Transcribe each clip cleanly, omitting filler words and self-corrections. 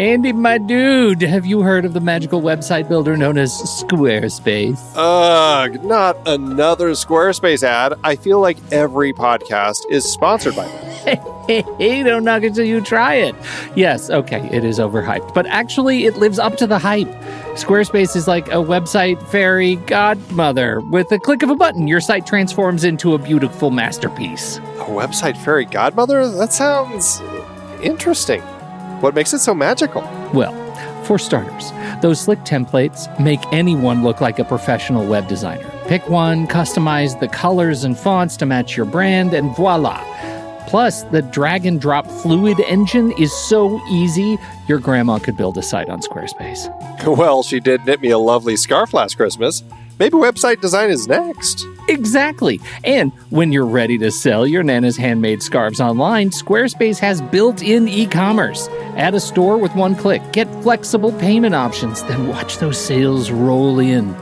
Andy, my dude, have you heard of the magical website builder known as Squarespace? Ugh, not another Squarespace ad. I feel like every podcast is sponsored by them. Hey, don't knock it till you try it. Yes, okay, it is overhyped, but actually it lives up to the hype. Squarespace is like a website fairy godmother. With a click of a button, your site transforms into a beautiful masterpiece. A website fairy godmother? That sounds interesting. What makes it so magical? Well, for starters, those slick templates make anyone look like a professional web designer. Pick one, customize the colors and fonts to match your brand, and voila. Plus, the drag and drop fluid engine is so easy, your grandma could build a site on Squarespace. Well, she did knit me a lovely scarf last Christmas. Maybe website design is next. Exactly. And when you're ready to sell your Nana's handmade scarves online, Squarespace has built-in e-commerce. Add a store with one click. Get flexible payment options. Then watch those sales roll in.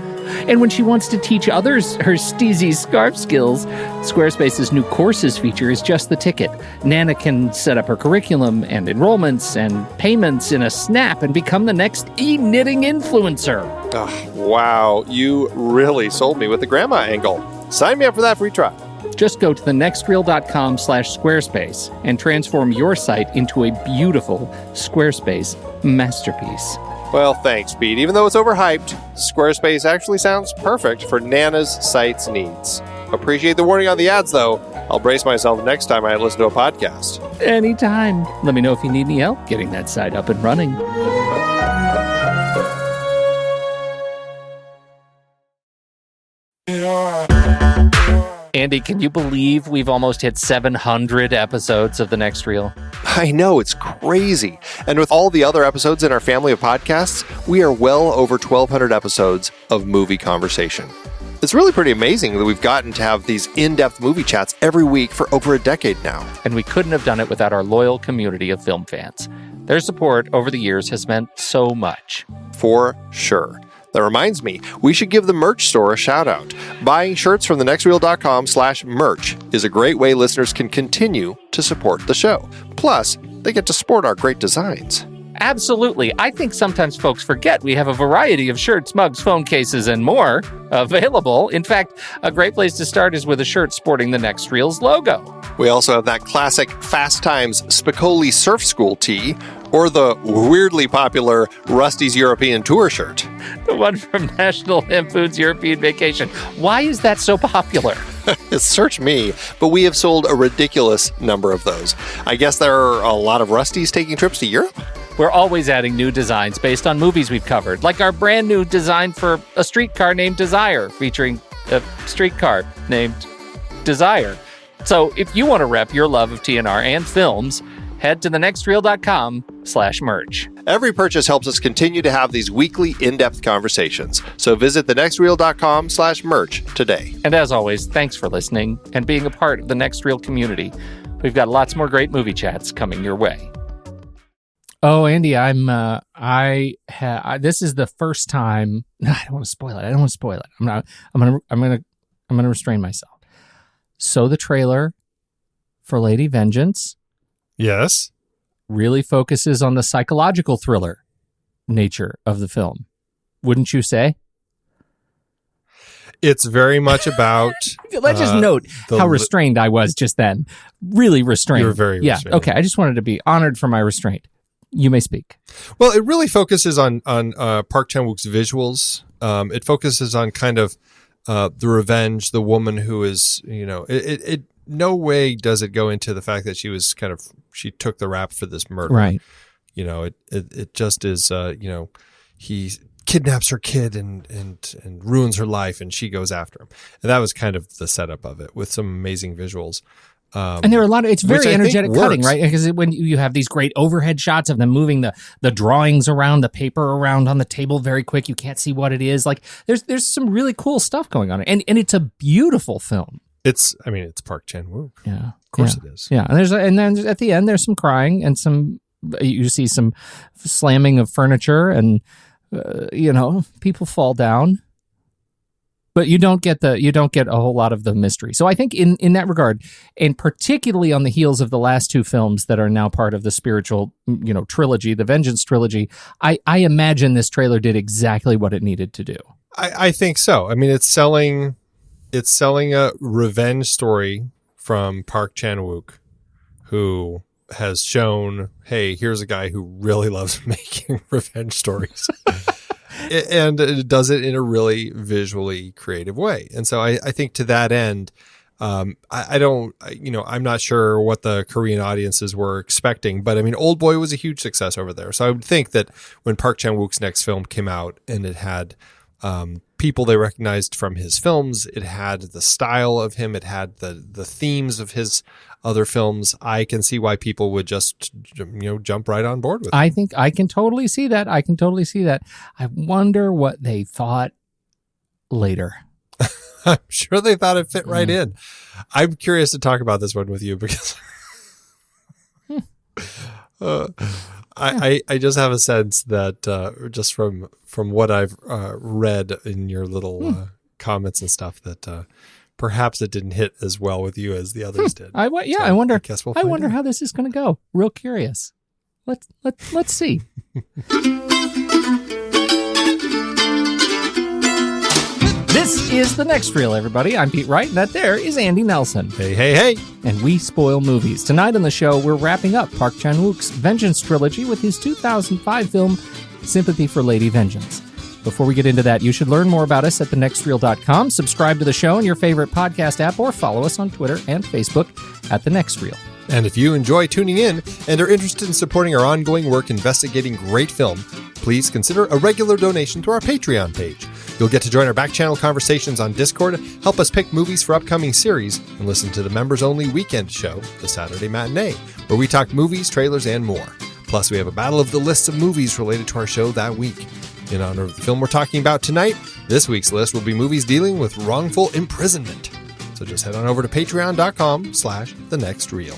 And when she wants to teach others her steezy scarf skills, Squarespace's new courses feature is just the ticket. Nana can set up her curriculum and enrollments and payments in a snap and become the next e-knitting influencer. Oh, wow, you really sold me with the grandma angle. Sign me up for that free trial. Just go to thenextreel.com/Squarespace and transform your site into a beautiful Squarespace masterpiece. Well, thanks, Pete. Even though it's overhyped, Squarespace actually sounds perfect for Nana's site's needs. Appreciate the warning on the ads, though. I'll brace myself next time I listen to a podcast. Anytime. Let me know if you need any help getting that site up and running. Andy, can you believe we've almost hit 700 episodes of The Next Reel? I know, it's crazy. And with all the other episodes in our family of podcasts, we are well over 1,200 episodes of movie conversation. It's really pretty amazing that we've gotten to have these in-depth movie chats every week for over a decade now. And we couldn't have done it without our loyal community of film fans. Their support over the years has meant so much. For sure. That reminds me, we should give the merch store a shout out. Buying shirts from thenextreel.com/merch is a great way listeners can continue to support the show. Plus, they get to sport our great designs. Absolutely. I think sometimes folks forget we have a variety of shirts, mugs, phone cases, and more available. In fact, a great place to start is with a shirt sporting the Next Reel's logo. We also have that classic Fast Times Spicoli Surf School tee, or the weirdly popular Rusty's European Tour shirt. The one from National Lampoon's European Vacation. Why is that so popular? Search me, but we have sold a ridiculous number of those. I guess there are a lot of Rustys taking trips to Europe? We're always adding new designs based on movies we've covered, like our brand new design for a streetcar named Desire, featuring a streetcar named Desire. So if you want to rep your love of TNR and films, head to thenextreel.com/merch. Every purchase helps us continue to have these weekly in-depth conversations. So visit thenextreel.com/merch today. And as always, thanks for listening and being a part of the Next Reel community. We've got lots more great movie chats coming your way. Oh, Andy, this is the first time. No, I don't want to spoil it. I'm gonna restrain myself. So the trailer for Lady Vengeance, yes, really focuses on the psychological thriller nature of the film. Wouldn't you say? It's very much about... Let's just note how restrained I was just then. Really restrained. You're very restrained. Yeah, okay. I just wanted to be honored for my restraint. You may speak. Well, it really focuses on Park Chan-Wook's visuals. It focuses on kind of the revenge, the woman who is, it no way does it go into the fact that she took the rap for this murder. Right. It just is, he kidnaps her kid and ruins her life, and she goes after him. And that was kind of the setup of it, with some amazing visuals. And there are a lot of, it's very energetic cutting, right? Because when you have these great overhead shots of them moving the drawings around, the paper around on the table very quick, you can't see what it is. Like there's some really cool stuff going on. And it's a beautiful film. It's Park Chan-Wook. Yeah. Of course it is. Yeah. And then at the end, there's some crying and you see some slamming of furniture and, people fall down. but you don't get a whole lot of the mystery. So I think in that regard, and particularly on the heels of the last two films that are now part of the spiritual, trilogy, the Vengeance trilogy, I imagine this trailer did exactly what it needed to do. I think so. I mean, it's selling a revenge story from Park Chan-Wook, who has shown, hey, here's a guy who really loves making revenge stories. And it does it in a really visually creative way. And so I think to that end, I'm not sure what the Korean audiences were expecting, but I mean, Oldboy was a huge success over there. So I would think that when Park Chan-Wook's next film came out and it had people they recognized from his films, it had the style of him, it had the themes of his other films, I can see why people would just jump right on board with it. I think I can totally see that. I wonder what they thought later. I'm sure they thought it fit right in. I'm curious to talk about this one with you because I just have a sense that just from what I've read in your little comments and stuff that perhaps it didn't hit as well with you as the others did. I wonder. I wonder how this is going to go. Real curious. Let's see. This is The Next Reel, everybody. I'm Pete Wright, and that there is Andy Nelson. Hey. And we spoil movies. Tonight on the show, we're wrapping up Park Chan-Wook's Vengeance trilogy with his 2005 film, Sympathy for Lady Vengeance. Before we get into that, you should learn more about us at thenextreel.com, subscribe to the show in your favorite podcast app, or follow us on Twitter and Facebook at The Next Reel. And if you enjoy tuning in and are interested in supporting our ongoing work investigating great film, please consider a regular donation to our Patreon page. You'll get to join our back-channel conversations on Discord, help us pick movies for upcoming series, and listen to the members-only weekend show, The Saturday Matinee, where we talk movies, trailers, and more. Plus, we have a battle of the lists of movies related to our show that week. In honor of the film we're talking about tonight, this week's list will be movies dealing with wrongful imprisonment. So just head on over to patreon.com/thenextreel.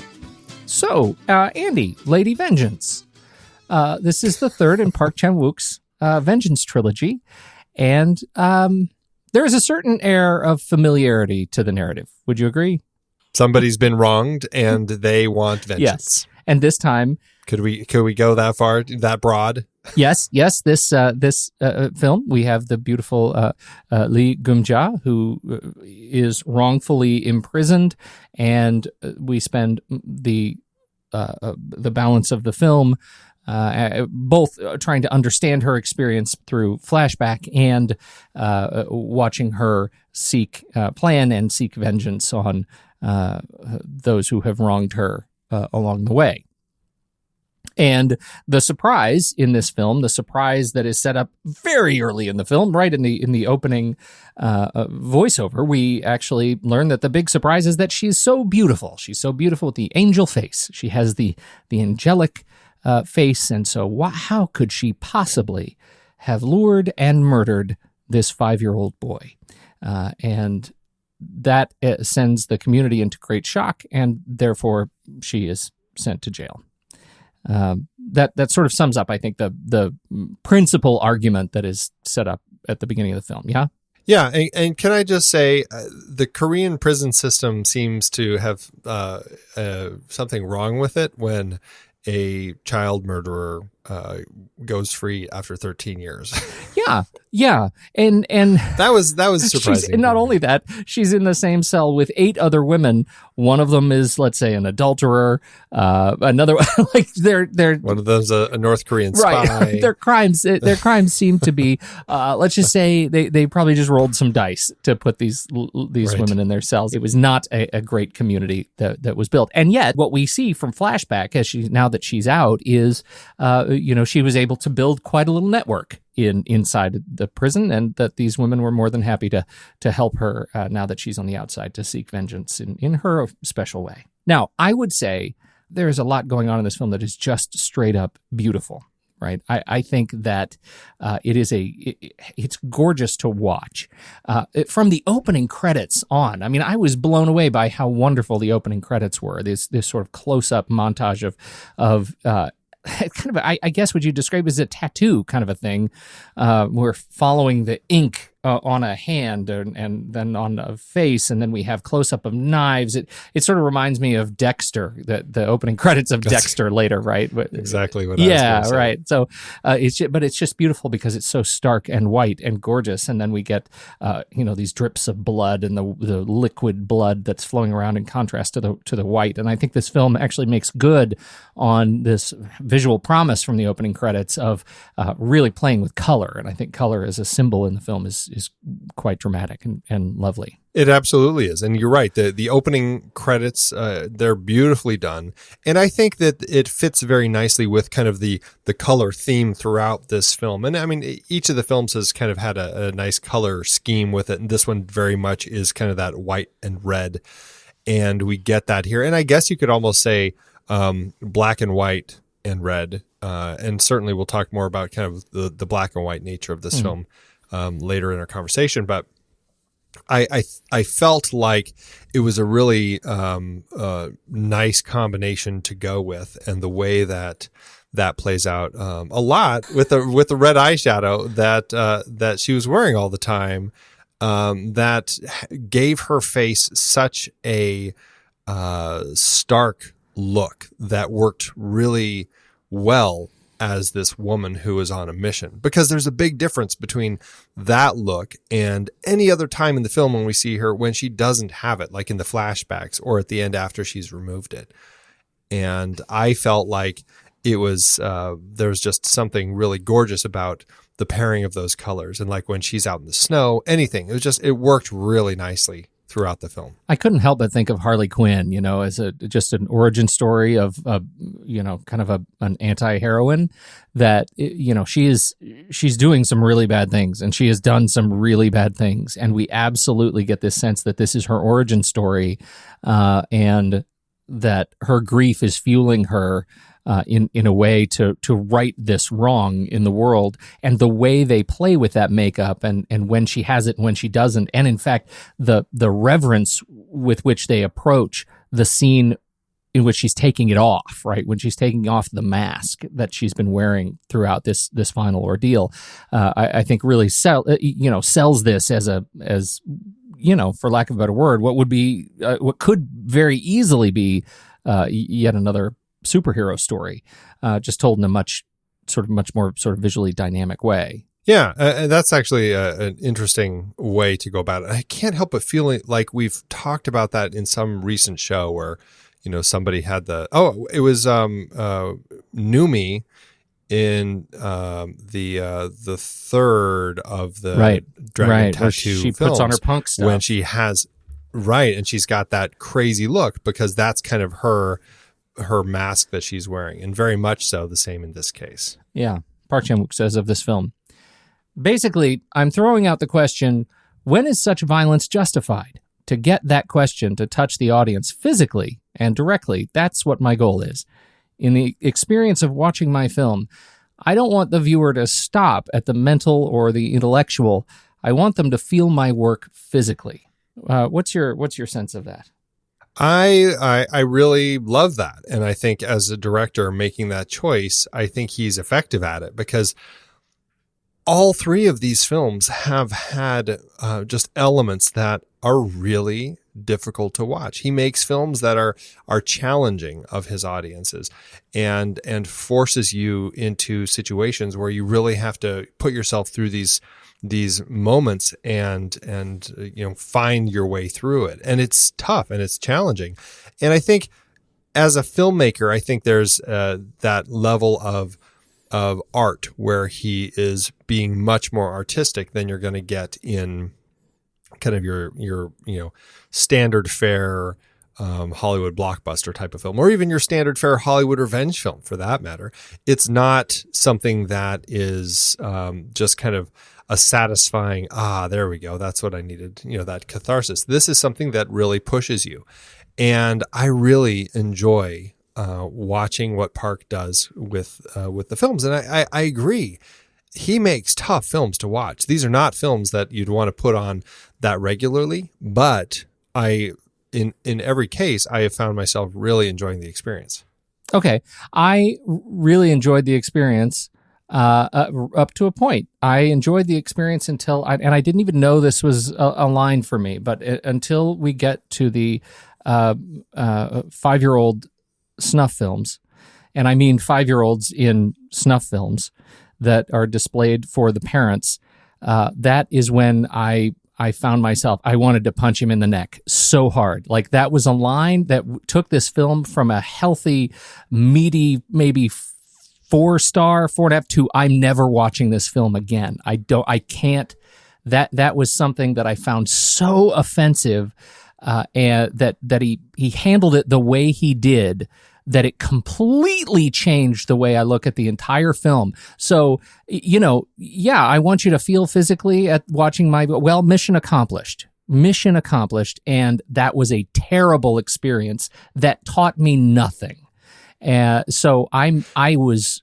So, Andy, Lady Vengeance. This is the third in Park Chan-Wook's Vengeance trilogy. And there is a certain air of familiarity to the narrative. Would you agree? Somebody's been wronged and they want vengeance. Yes. And this time... Could we go that far, that broad? Yes. This film, we have the beautiful Lee Yeong-Ae, who is wrongfully imprisoned, and we spend the balance of the film both trying to understand her experience through flashback and watching her plan and seek vengeance on those who have wronged her along the way. And the surprise in this film, the surprise that is set up very early in the film, right in the opening voiceover, we actually learn that the big surprise is that she's so beautiful. She's so beautiful with the angel face. She has the angelic face, and so how could she possibly have lured and murdered this 5-year-old boy? And that sends the community into great shock, and therefore she is sent to jail. That sort of sums up, I think, the principal argument that is set up at the beginning of the film. Yeah. Yeah, and can I just say, the Korean prison system seems to have something wrong with it when a child murderer goes free after 13 years. Yeah. And that was surprising. Not only that, she's in the same cell with 8 other women. One of them is, let's say, an adulterer. Another, they're one of them's a North Korean spy. Right. Their crimes seem to be, let's just say they probably just rolled some dice to put these Right. women in their cells. It was not a great community that was built. And yet what we see from flashback now that she's out is, she was able to build quite a little network inside the prison, and that these women were more than happy to help her now that she's on the outside to seek vengeance in her special way. Now, I would say there's a lot going on in this film that is just straight up beautiful, right? I think that it's gorgeous to watch. From the opening credits on, I mean, I was blown away by how wonderful the opening credits were. This sort of close-up montage of kind of, I guess, would you describe as a tattoo kind of a thing? We're following the ink on a hand and then on a face, and then we have close up of knives. It sort of reminds me of Dexter, the opening credits of Dexter later, right? But, exactly what I was going to say. Right. So it's just beautiful because it's so stark and white and gorgeous, and then we get these drips of blood and the liquid blood that's flowing around in contrast to the white. And I think this film actually makes good on this visual promise from the opening credits of really playing with color. And I think color as a symbol in the film is quite dramatic and lovely. It absolutely is. And you're right. The opening credits, they're beautifully done. And I think that it fits very nicely with kind of the color theme throughout this film. And I mean, each of the films has kind of had a nice color scheme with it. And this one very much is kind of that white and red. And we get that here. And I guess you could almost say black and white and red. And certainly we'll talk more about kind of the black and white nature of this film later in our conversation. But I felt like it was a really nice combination to go with, and the way that plays out a lot with the red eyeshadow that she was wearing all the time, that gave her face such a stark look that worked really well as this woman who is on a mission, because there's a big difference between that look and any other time in the film when we see her when she doesn't have it, like in the flashbacks or at the end after she's removed it. And I felt like it was there was just something really gorgeous about the pairing of those colors, and like when she's out in the snow, anything, it worked really nicely throughout the film. I couldn't help but think of Harley Quinn, as just an origin story of, kind of an anti-heroine that, she's doing some really bad things, and she has done some really bad things. And we absolutely get this sense that this is her origin story, and that her grief is fueling her in a way to right this wrong in the world. And the way they play with that makeup and when she has it and when she doesn't, and in fact the reverence with which they approach the scene in which she's taking it off, right, when she's taking off the mask that she's been wearing throughout this final ordeal, I think really sells this as for lack of a better word, what could very easily be yet another superhero story, just told in a much more visually dynamic way. Yeah, that's actually an interesting way to go about it. I can't help but feeling like we've talked about that in some recent show where, somebody had it was Numi in the third of the Dragon Tattoo she films, puts on her punk stuff when she has and she's got that crazy look, because that's kind of her mask that she's wearing, and very much so the same in this case. Yeah. Park Chan-Wook says of this film, basically, I'm throwing out the question, when is such violence justified? To get that question to touch the audience physically and directly, that's what my goal is. In the experience of watching my film, I don't want the viewer to stop at the mental or the intellectual. I want them to feel my work physically. What's your sense of that? I really love that. And I think as a director making that choice, I think he's effective at it, because all three of these films have had just elements that are really difficult to watch. He makes films that are challenging of his audiences and forces you into situations where you really have to put yourself through these moments and find your way through it. And it's tough and it's challenging. And I think as a filmmaker, I think there's that level of art where he is being much more artistic than you're going to get in kind of your standard fare Hollywood blockbuster type of film, or even your standard fare Hollywood revenge film for that matter. It's not something that is just kind of a satisfying, there we go, that's what I needed, that catharsis. This is something that really pushes you. And I really enjoy watching what Park does with the films. And I agree. He makes tough films to watch. These are not films that you'd want to put on that regularly, but in every case, I have found myself really enjoying the experience. Okay. I really enjoyed the experience. Up to a point. I enjoyed the experience until I didn't even know this was a line for me, but until we get to the 5-year-old snuff films, and I mean 5-year-olds in snuff films that are displayed for the parents, that is when I found myself, I wanted to punch him in the neck so hard. Like, that was a line that took this film from a healthy, meaty, maybe 4-star, 4.5 to I'm never watching this film again. I can't. That was something that I found so offensive, and that he handled it the way he did, that it completely changed the way I look at the entire film. So, yeah, I want you to feel physically at watching mission accomplished. Mission accomplished, and that was a terrible experience that taught me nothing. So I was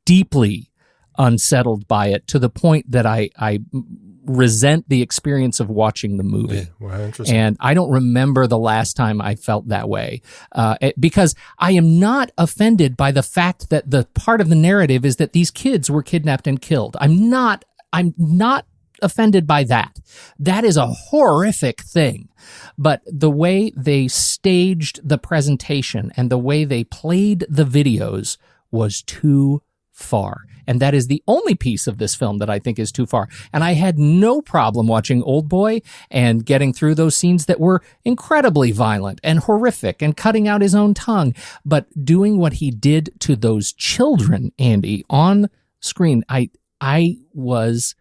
deeply unsettled by it, to the point that I resent the experience of watching the movie. Yeah, wow, interesting. And I don't remember the last time I felt that way, because I am not offended by the fact that the part of the narrative is that these kids were kidnapped and killed. I'm not offended by that. That is a horrific thing. But the way they staged the presentation and the way they played the videos was too far. And that is the only piece of this film that I think is too far. And I had no problem watching Oldboy and getting through those scenes that were incredibly violent and horrific and cutting out his own tongue. But doing what he did to those children, Andy, on screen, it was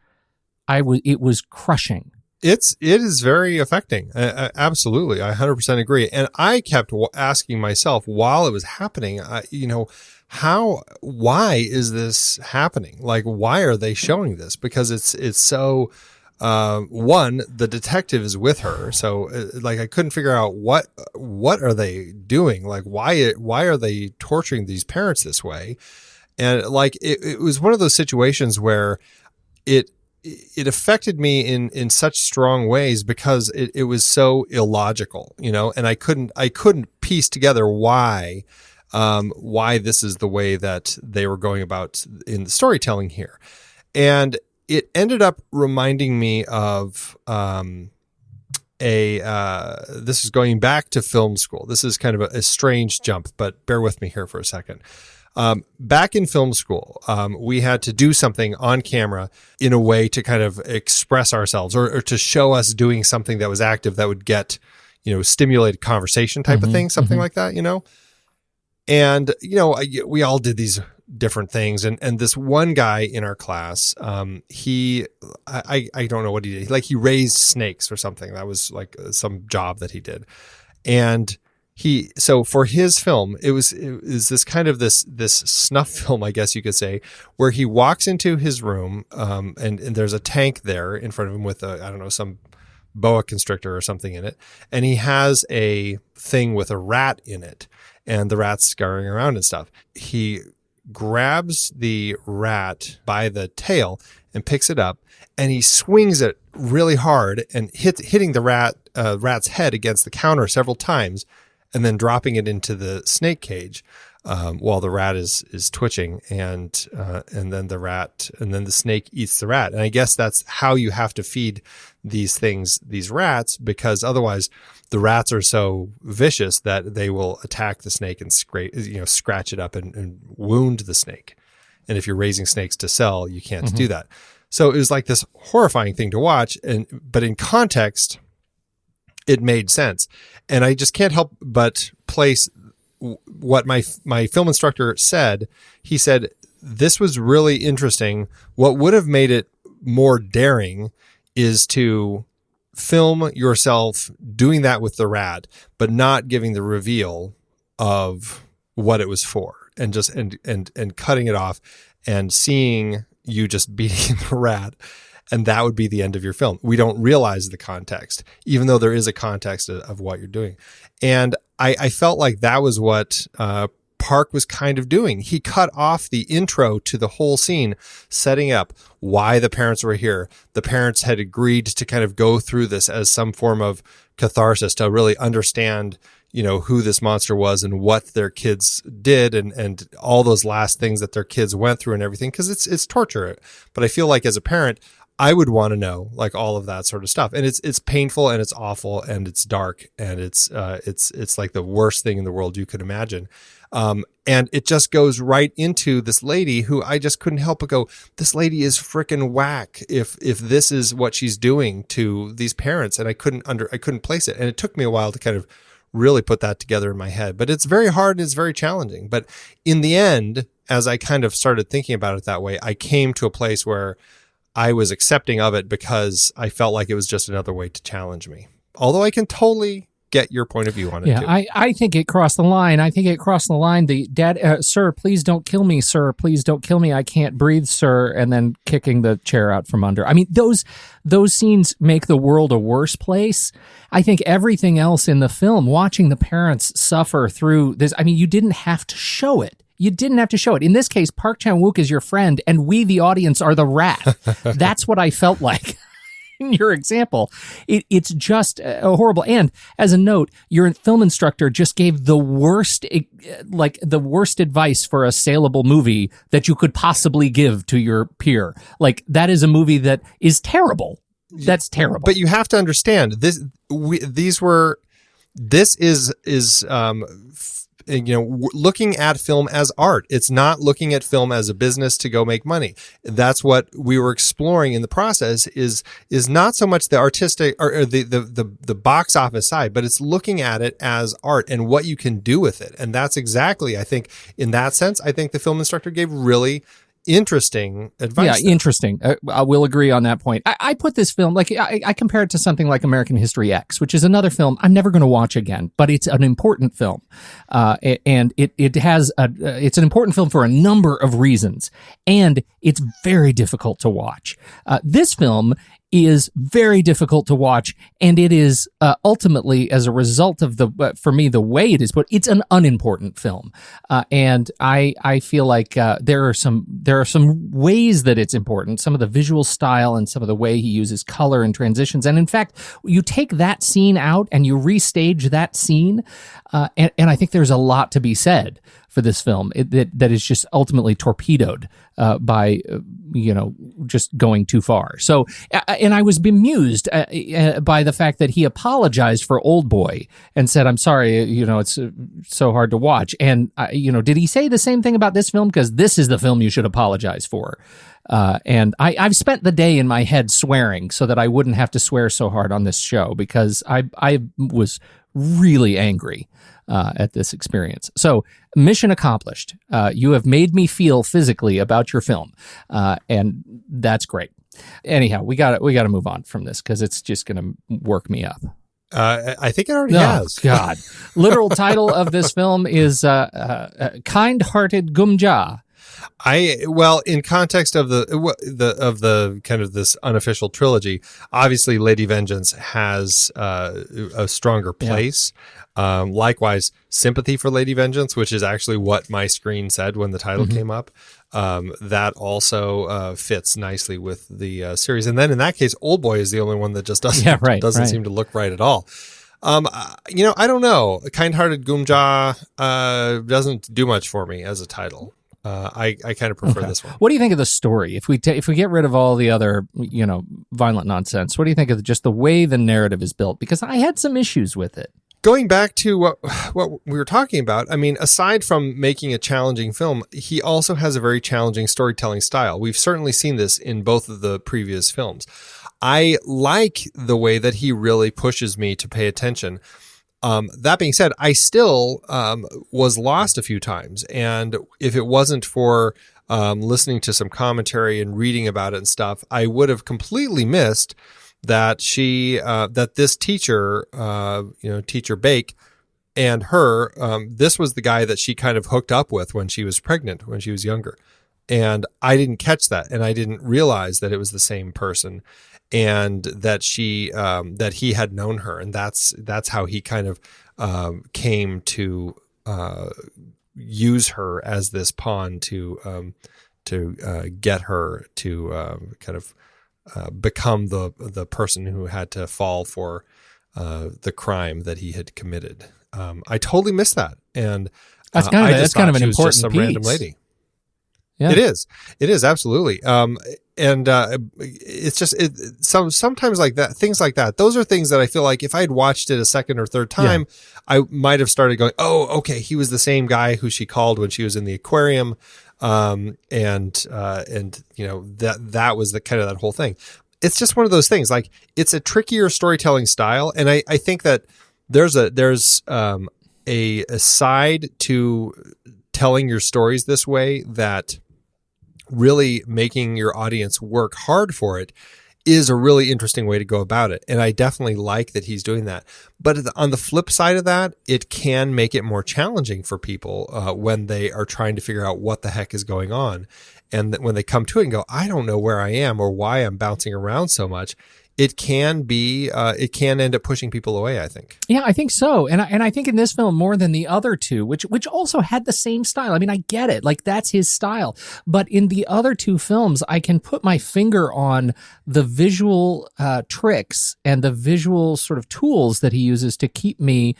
crushing. It is very affecting. Absolutely. I 100% agree. And I kept asking myself while it was happening, why is this happening? Like, why are they showing this? Because it's so, one, the detective is with her. So I couldn't figure out what are they doing? Like, why are they torturing these parents this way? And it was one of those situations where it affected me in such strong ways because it was so illogical, and I couldn't piece together why this is the way that they were going about in the storytelling here. And it ended up reminding me of this is going back to film school. This is kind of a strange jump, but bear with me here for a second. Back in film school, we had to do something on camera in a way to kind of express ourselves or to show us doing something that was active that would get, stimulated conversation type of thing, something like that, And, we all did these different things. And this one guy in our class, I don't know what he did. Like, he raised snakes or something. That was like some job that he did. And so for his film, it was this kind of this snuff film, I guess you could say, where he walks into his room, and there's a tank there in front of him with some boa constrictor or something in it. And he has a thing with a rat in it, and the rat's scurrying around and stuff. He grabs the rat by the tail and picks it up, and he swings it really hard and hitting the rat's head against the counter several times, and then dropping it into the snake cage while the rat is twitching, and then the snake eats the rat. And I guess that's how you have to feed these rats, because otherwise the rats are so vicious that they will attack the snake and scratch it up and wound the snake. And if you're raising snakes to sell, you can't do that. So it was like this horrifying thing to watch, but in context, it made sense. And I just can't help but place what my film instructor said. He said, this was really interesting. What would have made it more daring is to film yourself doing that with the rat, but not giving the reveal of what it was for, and just and cutting it off and seeing you just beating the rat. And that would be the end of your film. We don't realize the context, even though there is a context of what you're doing. And I felt like that was what Park was kind of doing. He cut off the intro to the whole scene, setting up why the parents were here. The parents had agreed to kind of go through this as some form of catharsis to really understand, who this monster was and what their kids did and all those last things that their kids went through and everything, because it's torture. But I feel like as a parent, I would want to know like all of that sort of stuff. And it's painful and it's awful and it's dark and it's like the worst thing in the world you could imagine. And it just goes right into this lady who I just couldn't help but go, this lady is frickin' whack if this is what she's doing to these parents. And I couldn't place it. And it took me a while to kind of really put that together in my head, but it's very hard and it's very challenging. But in the end, as I kind of started thinking about it that way, I came to a place where I was accepting of it because I felt like it was just another way to challenge me. Although I can totally get your point of view on it too. I think it crossed the line. The dad, sir, please don't kill me, sir. Please don't kill me. I can't breathe, sir. And then kicking the chair out from under. I mean, those scenes make the world a worse place. I think everything else in the film, watching the parents suffer through this, I mean, you didn't have to show it. You didn't have to show it. In this case, Park Chan-Wook is your friend, and we, the audience, are the rat. That's what I felt like. In your example, it's just horrible. And as a note, your film instructor just gave the worst advice for a saleable movie that you could possibly give to your peer. Like, that is a movie that is terrible. That's terrible. But you have to understand this. This is looking at film as art. It's not looking at film as a business to go make money. That's what we were exploring in the process is not so much the artistic or the box office side, but it's looking at it as art and what you can do with it. And that's exactly, I think, in that sense, I think the film instructor gave really interesting advice. Yeah, interesting. I will agree on that point. I put this film, like, I compare it to something like American History X, which is another film I'm never going to watch again, but it's an important film. And it's an important film for a number of reasons, and it's very difficult to watch. This film is very difficult to watch, and it is ultimately, as a result of for me, the way it is, but it's an unimportant film. And I feel like there are some ways that it's important, some of the visual style and some of the way he uses color and transitions. And in fact, you take that scene out and you restage that scene, and I think there's a lot to be said for this film that is just ultimately torpedoed by just going too far. So, and I was bemused by the fact that he apologized for Oldboy and said, "I'm sorry, it's so hard to watch." And did he say the same thing about this film? Because this is the film you should apologize for. And I've spent the day in my head swearing so that I wouldn't have to swear so hard on this show, because I was really angry at this experience. So, mission accomplished. You have made me feel physically about your film, and that's great. Anyhow, we got to move on from this because it's just going to work me up. I think it already has. God, literal title of this film is "Kind-Hearted Gumja." In context of the kind of this unofficial trilogy, obviously Lady Vengeance has a stronger place. Yeah. Likewise, Sympathy for Lady Vengeance, which is actually what my screen said when the title came up, that also fits nicely with the series. And then in that case, Oldboy is the only one that just doesn't seem to look right at all. I don't know. Kind-Hearted Gumja doesn't do much for me as a title. I kind of prefer this one. What do you think of the story? If we get rid of all the other, violent nonsense, what do you think of just the way the narrative is built? Because I had some issues with it. Going back to what we were talking about, I mean, aside from making a challenging film, he also has a very challenging storytelling style. We've certainly seen this in both of the previous films. I like the way that he really pushes me to pay attention. That being said, I still was lost a few times. And if it wasn't for listening to some commentary and reading about it and stuff, I would have completely missed that this teacher, Teacher Bake, and her, this was the guy that she kind of hooked up with when she was pregnant, when she was younger. And I didn't catch that. And I didn't realize that it was the same person, and that that he had known her. And that's how he kind of came to use her as this pawn to get her to kind of become the person who had to fall for the crime that he had committed. I totally missed that. And That's kind of I just that's kind of thought an she was important just some piece. random lady. Yeah. It is absolutely. It's just sometimes like that, things like that. Those are things that I feel like if I had watched it a second or third time, I might have started going, oh, okay, he was the same guy who she called when she was in the aquarium. And you know, that was the kind of that whole thing. It's just one of those things. Like, it's a trickier storytelling style. And I think that there's a side to telling your stories this way that really making your audience work hard for it is a really interesting way to go about it. And I definitely like that he's doing that. But on the flip side of that, it can make it more challenging for people when they are trying to figure out what the heck is going on. And when they come to it and go, I don't know where I am or why I'm bouncing around so much, it can end up pushing people away, I think. Yeah, I think so. And I think in this film more than the other two, which also had the same style. I mean, I get it. Like, that's his style. But in the other two films, I can put my finger on the visual tricks and the visual sort of tools that he uses to keep me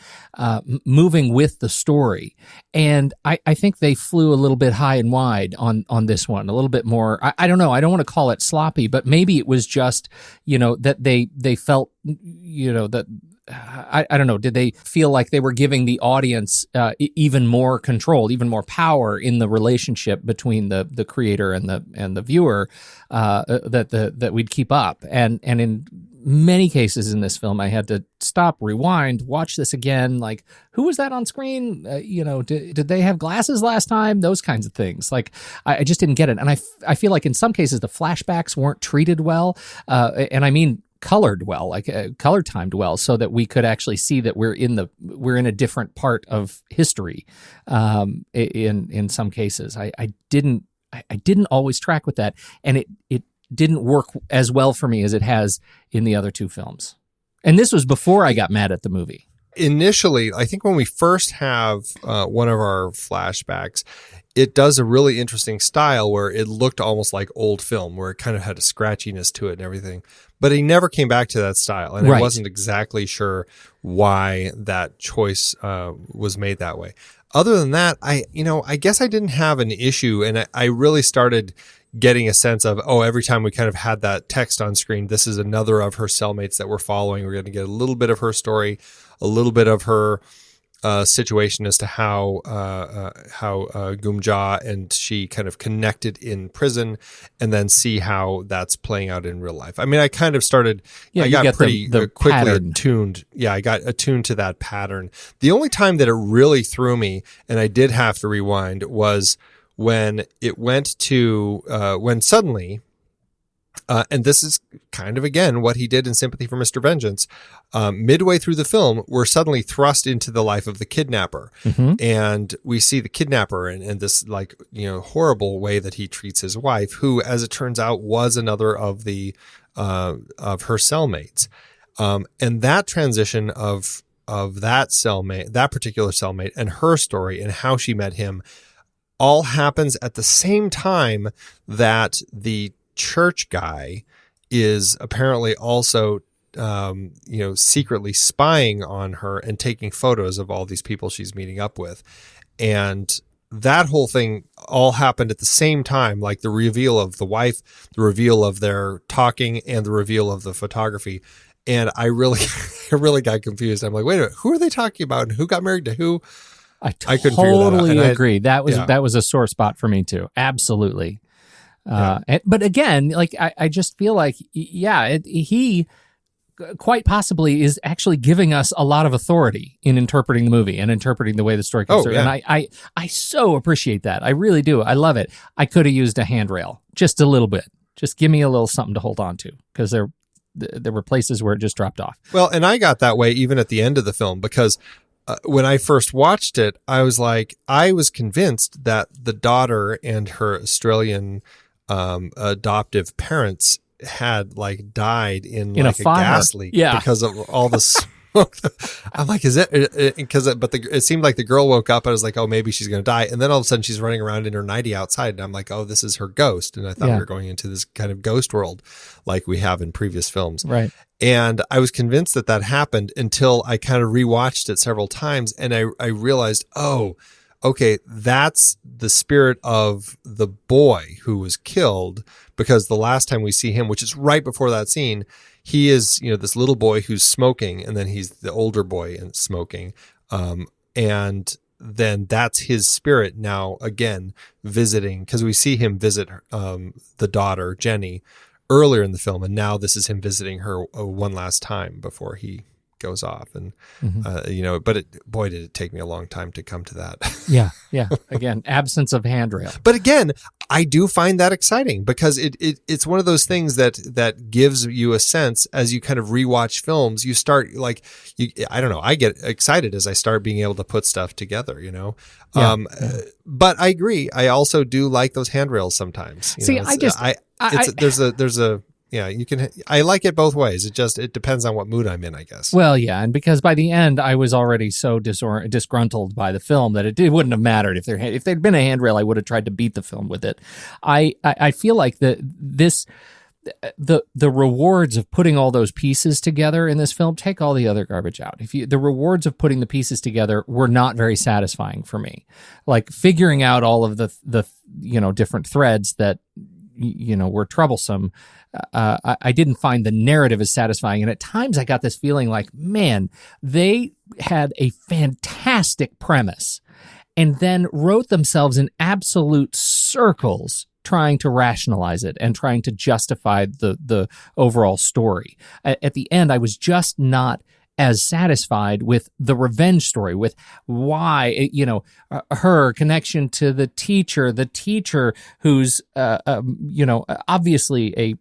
moving with the story. And I think they flew a little bit high and wide on this one, a little bit more. I don't know. I don't want to call it sloppy, but maybe it was just, you know, that they felt, you know, that I don't know. Did they feel like they were giving the audience even more control, even more power in the relationship between the creator and the viewer that we'd keep up? And in many cases in this film, I had to stop, rewind, watch this again. Like, who was that on screen? You know, did they have glasses last time? Those kinds of things. Like, I just didn't get it. And I feel like in some cases the flashbacks weren't treated well. And I mean, colored well, like color timed well, so that we could actually see that we're in a different part of history. In some cases, I didn't always track with that, and it didn't work as well for me as it has in the other two films. And this was before I got mad at the movie. Initially, I think when we first have one of our flashbacks, it does a really interesting style where it looked almost like old film, where it kind of had a scratchiness to it and everything. But he never came back to that style, and I wasn't exactly sure why that choice was made that way. Other than that, I guess I didn't have an issue, and I really started getting a sense of, every time we kind of had that text on screen, this is another of her cellmates that we're following. We're going to get a little bit of her story, a little bit of her situation as to how Gumja and she kind of connected in prison, and then see how that's playing out in real life. I mean, I kind of started, I got pretty quickly pattern. attuned. Yeah, I got attuned to that pattern. The only time that it really threw me, and I did have to rewind, was when it went to, when suddenly, and this is kind of, again, what he did in Sympathy for Mr. Vengeance. Midway through the film, we're suddenly thrust into the life of the kidnapper. Mm-hmm. And we see the kidnapper and this, like, horrible way that he treats his wife, who, as it turns out, was another of of her cellmates. And that transition of that cellmate, that particular cellmate, and her story and how she met him, all happens at the same time that the church guy is apparently also, secretly spying on her and taking photos of all these people she's meeting up with. And that whole thing all happened at the same time, like the reveal of the wife, the reveal of their talking, and the reveal of the photography. And I really got confused. I'm like, wait a minute, who are they talking about? And who got married to who? I couldn't totally agree. That was a sore spot for me too. Absolutely. But again, like, I just feel like, he quite possibly is actually giving us a lot of authority in interpreting the movie and interpreting the way the story comes through. And I so appreciate that. I really do. I love it. I could have used a handrail just a little bit. Just give me a little something to hold on to, because there were places where it just dropped off. Well, and I got that way even at the end of the film, because when I first watched it, I was convinced that the daughter and her Australian adoptive parents had, like, died in like a gas leak because of all the I'm like, is it? Because it seemed like the girl woke up. I was like, oh, maybe she's going to die. And then all of a sudden she's running around in her nightie outside. And I'm like, oh, this is her ghost. And I thought we were going into this kind of ghost world like we have in previous films. Right. And I was convinced that happened until I kind of rewatched it several times. And I realized, oh, okay, that's the spirit of the boy who was killed, because the last time we see him, which is right before that scene, he is, this little boy who's smoking, and then he's the older boy and smoking. And then that's his spirit now again visiting, because we see him visit the daughter, Jenny, earlier in the film. And now this is him visiting her one last time before he goes off. And, boy, did it take me a long time to come to that. Yeah. Again, absence of handrail. But again, I do find that exciting, because it's one of those things that gives you a sense as you kind of rewatch films. You start I don't know, I get excited as I start being able to put stuff together, But I agree. I also do like those handrails sometimes. I like it both ways. It depends on what mood I'm in, I guess. Well, yeah, and because by the end I was already so disgruntled by the film that it wouldn't have mattered if there'd been a handrail. I would have tried to beat the film with it. I feel like the rewards of putting all those pieces together in this film, take all the other garbage out. The rewards of putting the pieces together were not very satisfying for me. Like figuring out all of the different threads that were troublesome. I didn't find the narrative as satisfying. And at times I got this feeling like, man, they had a fantastic premise and then wrote themselves in absolute circles trying to rationalize it and trying to justify the overall story. At the end, I was just not as satisfied with the revenge story, with why, her connection to the teacher who's, obviously a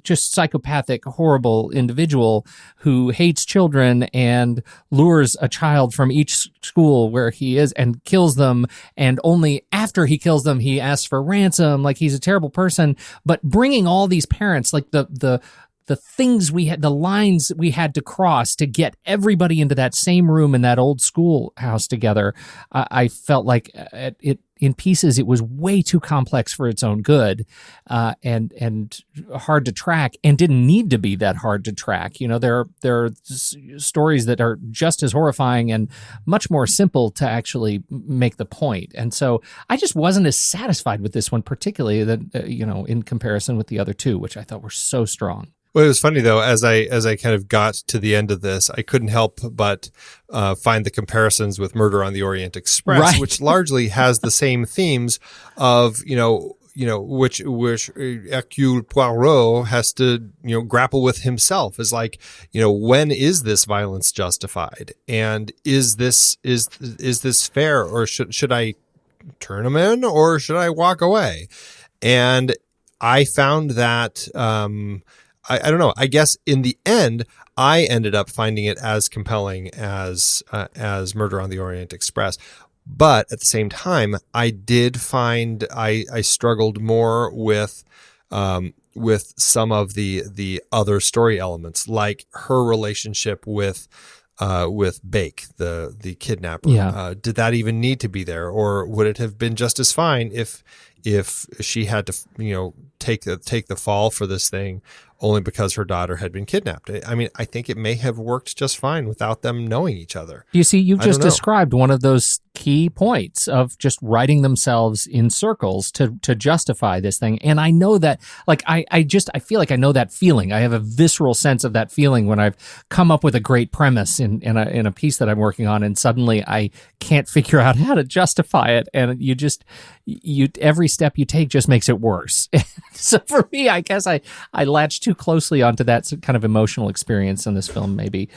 just psychopathic, horrible individual who hates children and lures a child from each school where he is and kills them. And only after he kills them, he asks for ransom. Like, he's a terrible person. But bringing all these parents, like the things the lines we had to cross to get everybody into that same room in that old schoolhouse together, I felt like in pieces it was way too complex for its own good, and hard to track, and didn't need to be that hard to track. There are stories that are just as horrifying and much more simple to actually make the point. And so I just wasn't as satisfied with this one, particularly in comparison with the other two, which I thought were so strong. Well, it was funny though, as I kind of got to the end of this, I couldn't help but find the comparisons with Murder on the Orient Express, right, which largely has the same themes of which Hercule Poirot has to grapple with himself, is like, when is this violence justified, and is this fair, or should I turn him in, or should I walk away? And I found that. I don't know. I guess in the end, I ended up finding it as compelling as Murder on the Orient Express. But at the same time, I did find I struggled more with some of the other story elements, like her relationship with Bake, the kidnapper. Yeah. Did that even need to be there, or would it have been just as fine if she had to take the fall for this thing only because her daughter had been kidnapped? I mean, I think it may have worked just fine without them knowing each other. You see, you've just described one of those key points of just writing themselves in circles to justify this thing. And I know that, like, I feel like I know that feeling. I have a visceral sense of that feeling when I've come up with a great premise in a piece that I'm working on, and suddenly I can't figure out how to justify it. And every step you take just makes it worse. So for me, I guess I latched too closely onto that kind of emotional experience in this film, maybe,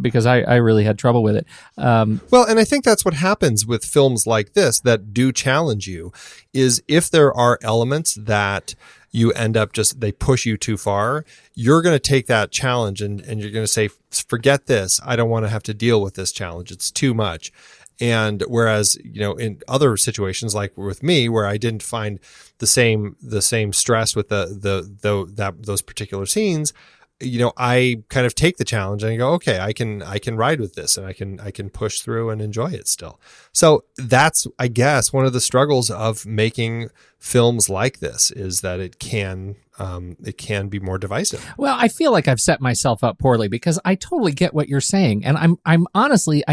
because I really had trouble with it. Well, and I think that's what happens with films like this that do challenge you, is if there are elements that you end up they push you too far, you're going to take that challenge and you're going to say, forget this. I don't want to have to deal with this challenge. It's too much. And whereas, in other situations, like with me, where I didn't find the same stress with those particular scenes, I kind of take the challenge and I go, okay, I can ride with this, and I can push through and enjoy it still. So that's, I guess, one of the struggles of making films like this, is that it can be more divisive. Well, I feel like I've set myself up poorly, because I totally get what you're saying, and I'm honestly,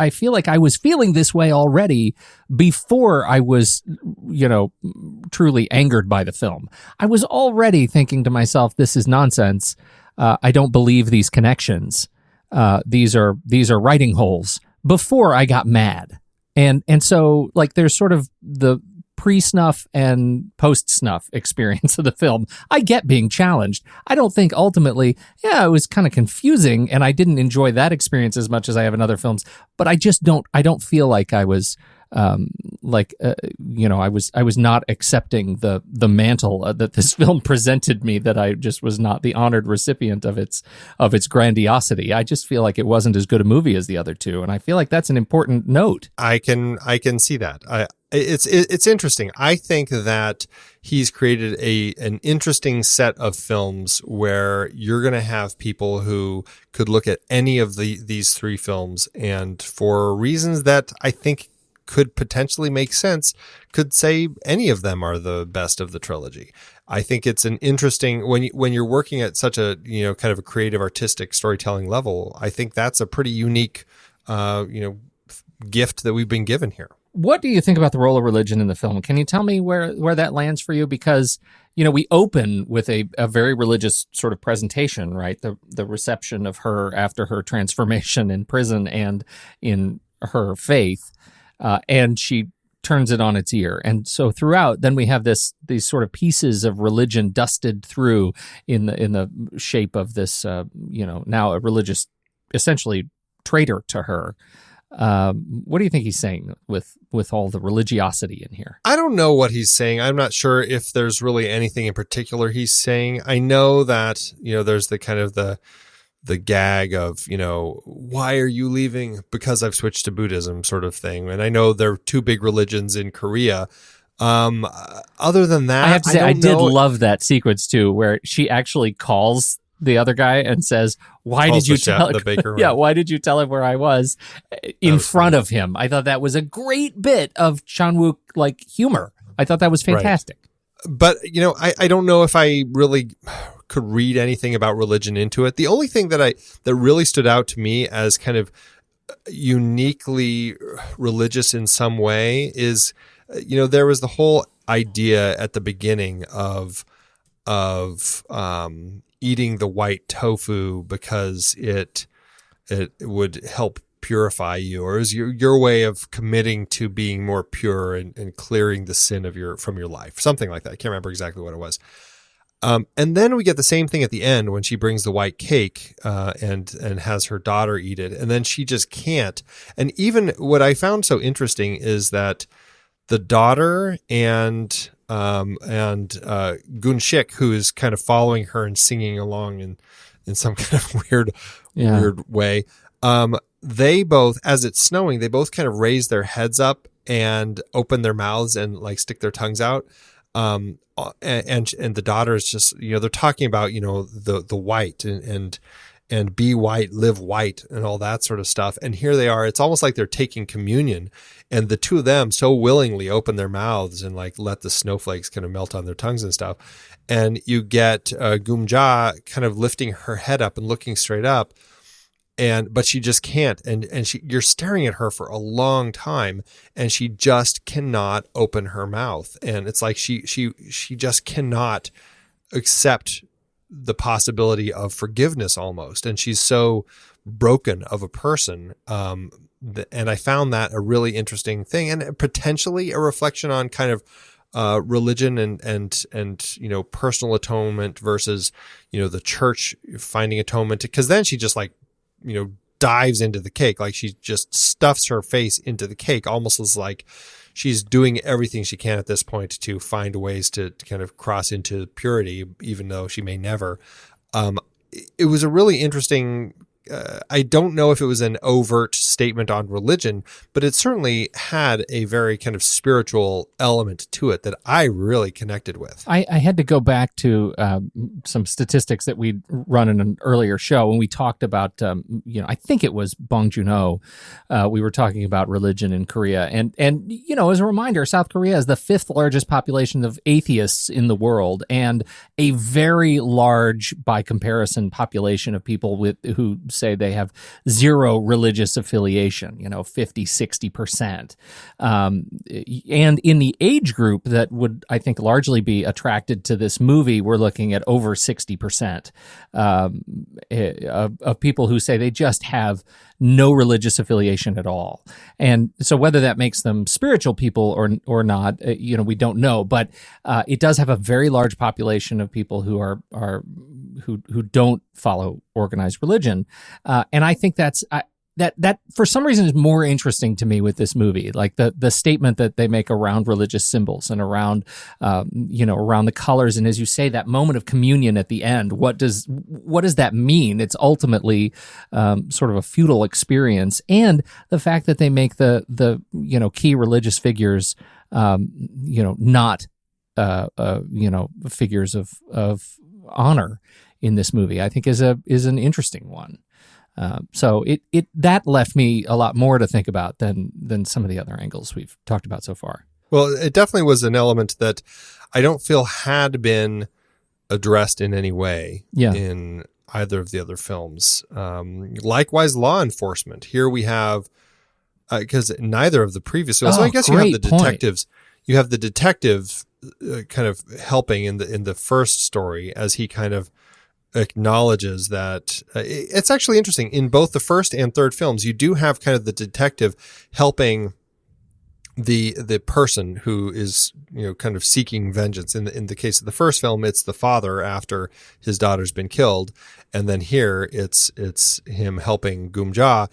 I feel like I was feeling this way already before I was, truly angered by the film. I was already thinking to myself, this is nonsense. I don't believe these connections. These are writing holes, before I got mad. And so, like, there's sort of the pre-snuff and post-snuff experience of the film. I get being challenged. I don't think ultimately, it was kind of confusing, and I didn't enjoy that experience as much as I have in other films, but I don't feel like I was I was not accepting the mantle that this film presented me, that I just was not the honored recipient of its grandiosity. I just feel like it wasn't as good a movie as the other two, and I feel like that's an important note. I can see that. It's interesting. I think that he's created an interesting set of films where you're going to have people who could look at any of these three films, and for reasons that I think could potentially make sense, could say any of them are the best of the trilogy. I think it's an interesting, when you're working at such a, kind of a creative, artistic storytelling level, I think that's a pretty unique, gift that we've been given here. What do you think about the role of religion in the film? Can you tell me where that lands for you? Because, we open with a very religious sort of presentation, right? The reception of her after her transformation in prison and in her faith. And she turns it on its ear. And so throughout, then we have these sort of pieces of religion dusted through in the shape of this, now a religious, essentially traitor to her. What do you think he's saying with all the religiosity in here? I don't know what he's saying. I'm not sure if there's really anything in particular he's saying. I know that, there's the kind of the gag of, why are you leaving? Because I've switched to Buddhism sort of thing. And I know there are two big religions in Korea. Other than that, I have to say, I did love that sequence too, where she actually calls the other guy and says, why did you tell the baker? Yeah, why did you tell him where I was in front of him? I thought that was a great bit of Chan-Wook like humor. I thought that was fantastic. Right. But, I don't know if I really could read anything about religion into it. The only thing that really stood out to me as kind of uniquely religious in some way is, there was the whole idea at the beginning of eating the white tofu because it would help purify you, or is your way of committing to being more pure and clearing the sin from your life, something like that. I can't remember exactly what it was. And then we get the same thing at the end when she brings the white cake and has her daughter eat it, and then she just can't. And even what I found so interesting is that the daughter and Gun-shik, who is kind of following her and singing along in some kind of weird way, they both, as it's snowing, they both kind of raise their heads up and open their mouths and like stick their tongues out. And the daughter is just, they're talking about, the white and be white, live white, and all that sort of stuff. And here they are. It's almost like they're taking communion, and the two of them so willingly open their mouths and like let the snowflakes kind of melt on their tongues and stuff. And you get Gum-ja kind of lifting her head up and looking straight up, but she just can't. And you're staring at her for a long time, and she just cannot open her mouth. And it's like she just cannot accept the possibility of forgiveness almost. And she's so broken of a person. And I found that a really interesting thing, and potentially a reflection on kind of religion and personal atonement versus, the church finding atonement, because then she just like, dives into the cake. Like she just stuffs her face into the cake, almost as like she's doing everything she can at this point to find ways to kind of cross into purity, even though she may never. It was a really interesting I don't know if it was an overt statement on religion, but it certainly had a very kind of spiritual element to it that I really connected with. I had to go back to some statistics that we'd run in an earlier show when we talked about, I think it was Bong Joon-ho. We were talking about religion in Korea. And as a reminder, South Korea is the 5th largest population of atheists in the world and a very large, by comparison, population of people who say they have zero religious affiliation, 50, 60%. And in the age group that would, I think, largely be attracted to this movie, we're looking at over 60% of people who say they just have no religious affiliation at all. And so whether that makes them spiritual people or not, we don't know. But it does have a very large population of people who don't follow organized religion. And I think that for some reason is more interesting to me with this movie, like the statement that they make around religious symbols and around the colors, and as you say, that moment of communion at the end. What does that mean? It's ultimately sort of a feudal experience, and the fact that they make the key religious figures not figures of honor in this movie, I think is an interesting one. So that left me a lot more to think about than some of the other angles we've talked about so far. Well, it definitely was an element that I don't feel had been addressed in any way in either of the other films. Likewise, law enforcement. Here we have, because neither of the previous films, so I guess you have the detectives. You have the detective kind of helping in the first story as he kind of acknowledges that it's actually interesting. In both the first and third films, you do have kind of the detective helping the person who is kind of seeking vengeance. In the case of the first film, it's the father after his daughter's been killed, and then here it's him helping Gum-ja,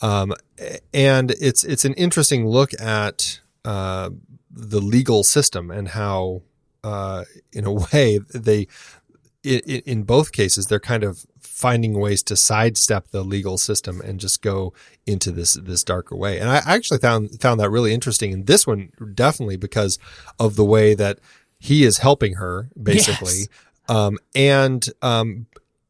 and it's an interesting look at the legal system and how in a way in both cases, they're kind of finding ways to sidestep the legal system and just go into this darker way. And I actually found that really interesting in this one, definitely because of the way that he is helping her, basically. Yes.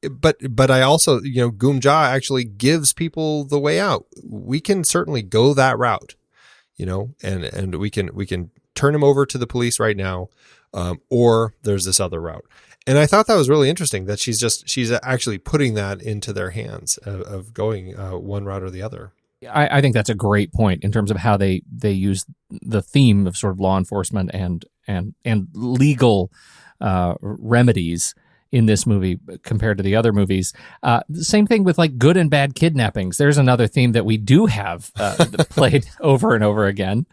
But I also, Gum-ja actually gives people the way out. We can certainly go that route, and we can turn him over to the police right now, or there's this other route. And I thought that was really interesting that she's actually putting that into their hands of going one route or the other. I think that's a great point in terms of how they use the theme of sort of law enforcement and legal remedies in this movie compared to the other movies. The same thing with like good and bad kidnappings. There's another theme that we do have played over and over again.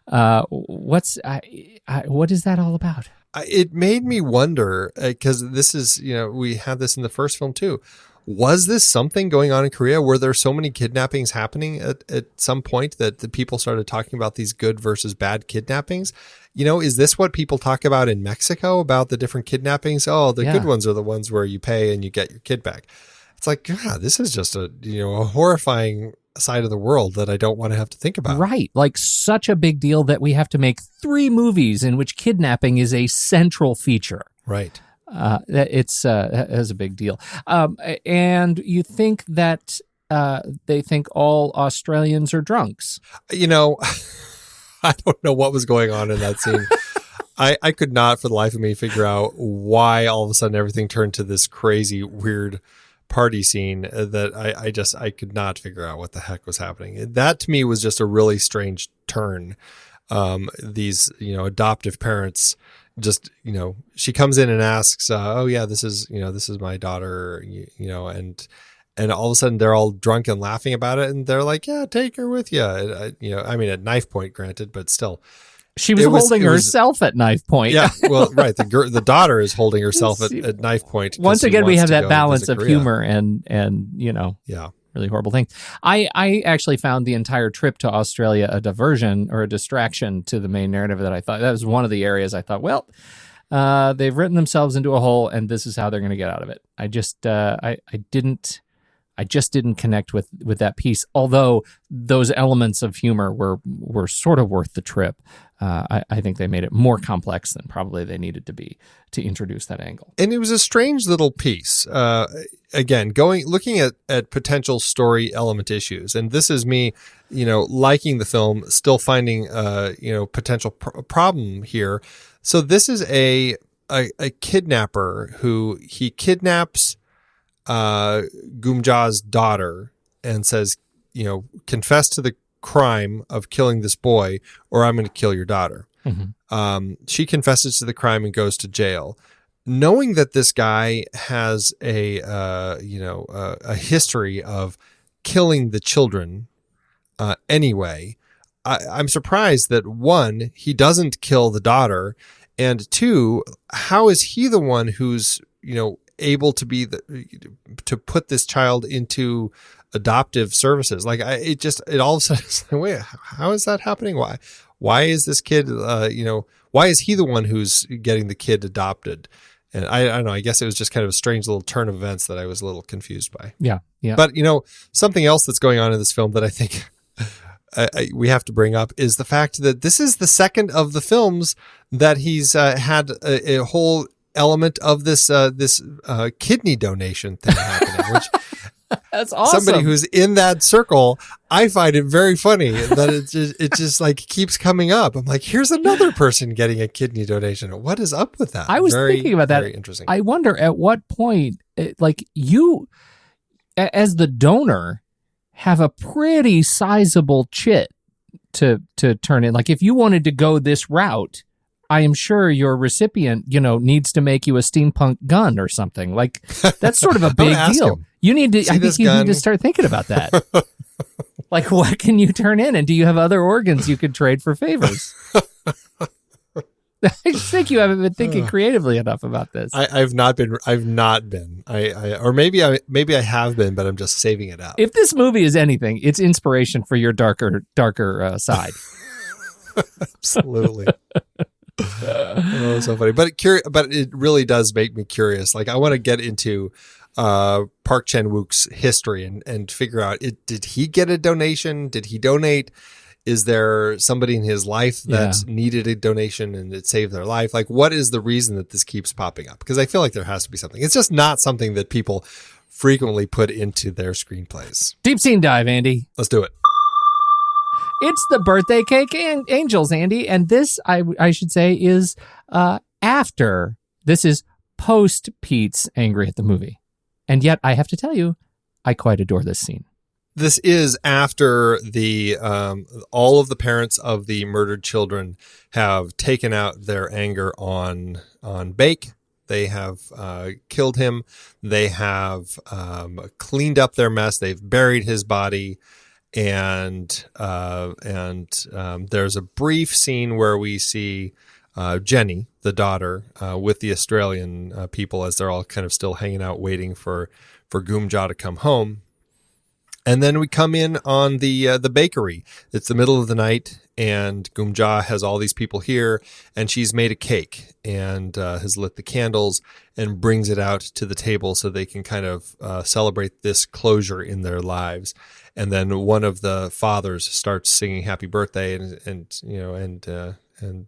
What is that all about? It made me wonder, because this is, we had this in the first film too. Was this something going on in Korea? Were there so many kidnappings happening at some point that the people started talking about these good versus bad kidnappings? Is this what people talk about in Mexico about the different kidnappings? Oh, the good ones are the ones where you pay and you get your kid back. It's like, God, this is just a horrifying side of the world that I don't want to have to think about. Right. Like such a big deal that we have to make 3 movies in which kidnapping is a central feature. Right. It's a big deal. And you think that they think all Australians are drunks. I don't know what was going on in that scene. I could not for the life of me figure out why all of a sudden everything turned to this crazy, weird party scene that I could not figure out what the heck was happening. That to me was just a really strange turn. These, adoptive parents just, she comes in and asks, oh yeah, this is my daughter, and all of a sudden they're all drunk and laughing about it. And they're like, yeah, take her with you. At knife point, granted, but still. She was holding herself at knife point. Yeah, well, right. The daughter is holding herself at knife point. Once again, we have that balance of humor and really horrible things. I actually found the entire trip to Australia a diversion or a distraction to the main narrative that I thought. That was one of the areas I thought, well, they've written themselves into a hole and this is how they're going to get out of it. I just, I I just didn't connect with that piece. Although those elements of humor were sort of worth the trip. I think they made it more complex than probably they needed to be to introduce that angle. And it was a strange little piece. Again, looking at potential story element issues. And this is me, liking the film, still finding, potential problem here. So this is a kidnapper who he kidnaps Gumja's daughter and says, confess to the crime of killing this boy or I'm going to kill your daughter. Mm-hmm. She confesses to the crime and goes to jail. Knowing that this guy has a history of killing the children anyway, I'm surprised that one, he doesn't kill the daughter, and two, how is he the one who's able to be to put this child into adoptive services? Like it all of a sudden, it's like, wait, how is that happening? Why is this kid? Why is he the one who's getting the kid adopted? And I don't know. I guess it was just kind of a strange little turn of events that I was a little confused by. Yeah. But something else that's going on in this film that I think we have to bring up is the fact that this is the second of the films that he's had a whole element of this kidney donation thing happening, which that's awesome. Somebody who's in that circle, I find it very funny that it just like keeps coming up. I'm like, here's another person getting a kidney donation. What is up with that? I was thinking about that. Very interesting. I wonder at what point, like you, as the donor, have a pretty sizable chit to turn in. Like if you wanted to go this route, I am sure your recipient, needs to make you a steampunk gun or something. Like that's sort of a big deal. Him. You need to. See, I think you gun? need to start thinking about that. Like, what can you turn in, and do you have other organs you could trade for favors? I think you haven't been thinking creatively enough about this. I've not been. Or maybe I have been, but I'm just saving it up. If this movie is anything, it's inspiration for your darker side. Absolutely. Oh, so funny. But it really does make me curious. Like I want to get into Park Chan-Wook's history and figure out did he get a donation? Did he donate? Is there somebody in his life that needed a donation and it saved their life? Like what is the reason that this keeps popping up? Because I feel like there has to be something. It's just not something that people frequently put into their screenplays. Deep scene dive, Andy. Let's do it. It's the Birthday Cake Angels, Andy, and this, I should say, is after. This is post Pete's angry at the movie. And yet, I have to tell you, I quite adore this scene. This is after all of the parents of the murdered children have taken out their anger on Bake. They have killed him. They have cleaned up their mess. They've buried his body. And there's a brief scene where we see Jenny, the daughter, with the Australian people as they're all kind of still hanging out waiting for Gumja to come home. And then we come in on the bakery. It's the middle of the night, and Gumja has all these people here, and she's made a cake and has lit the candles and brings it out to the table so they can kind of celebrate this closure in their lives. And then one of the fathers starts singing "Happy Birthday," and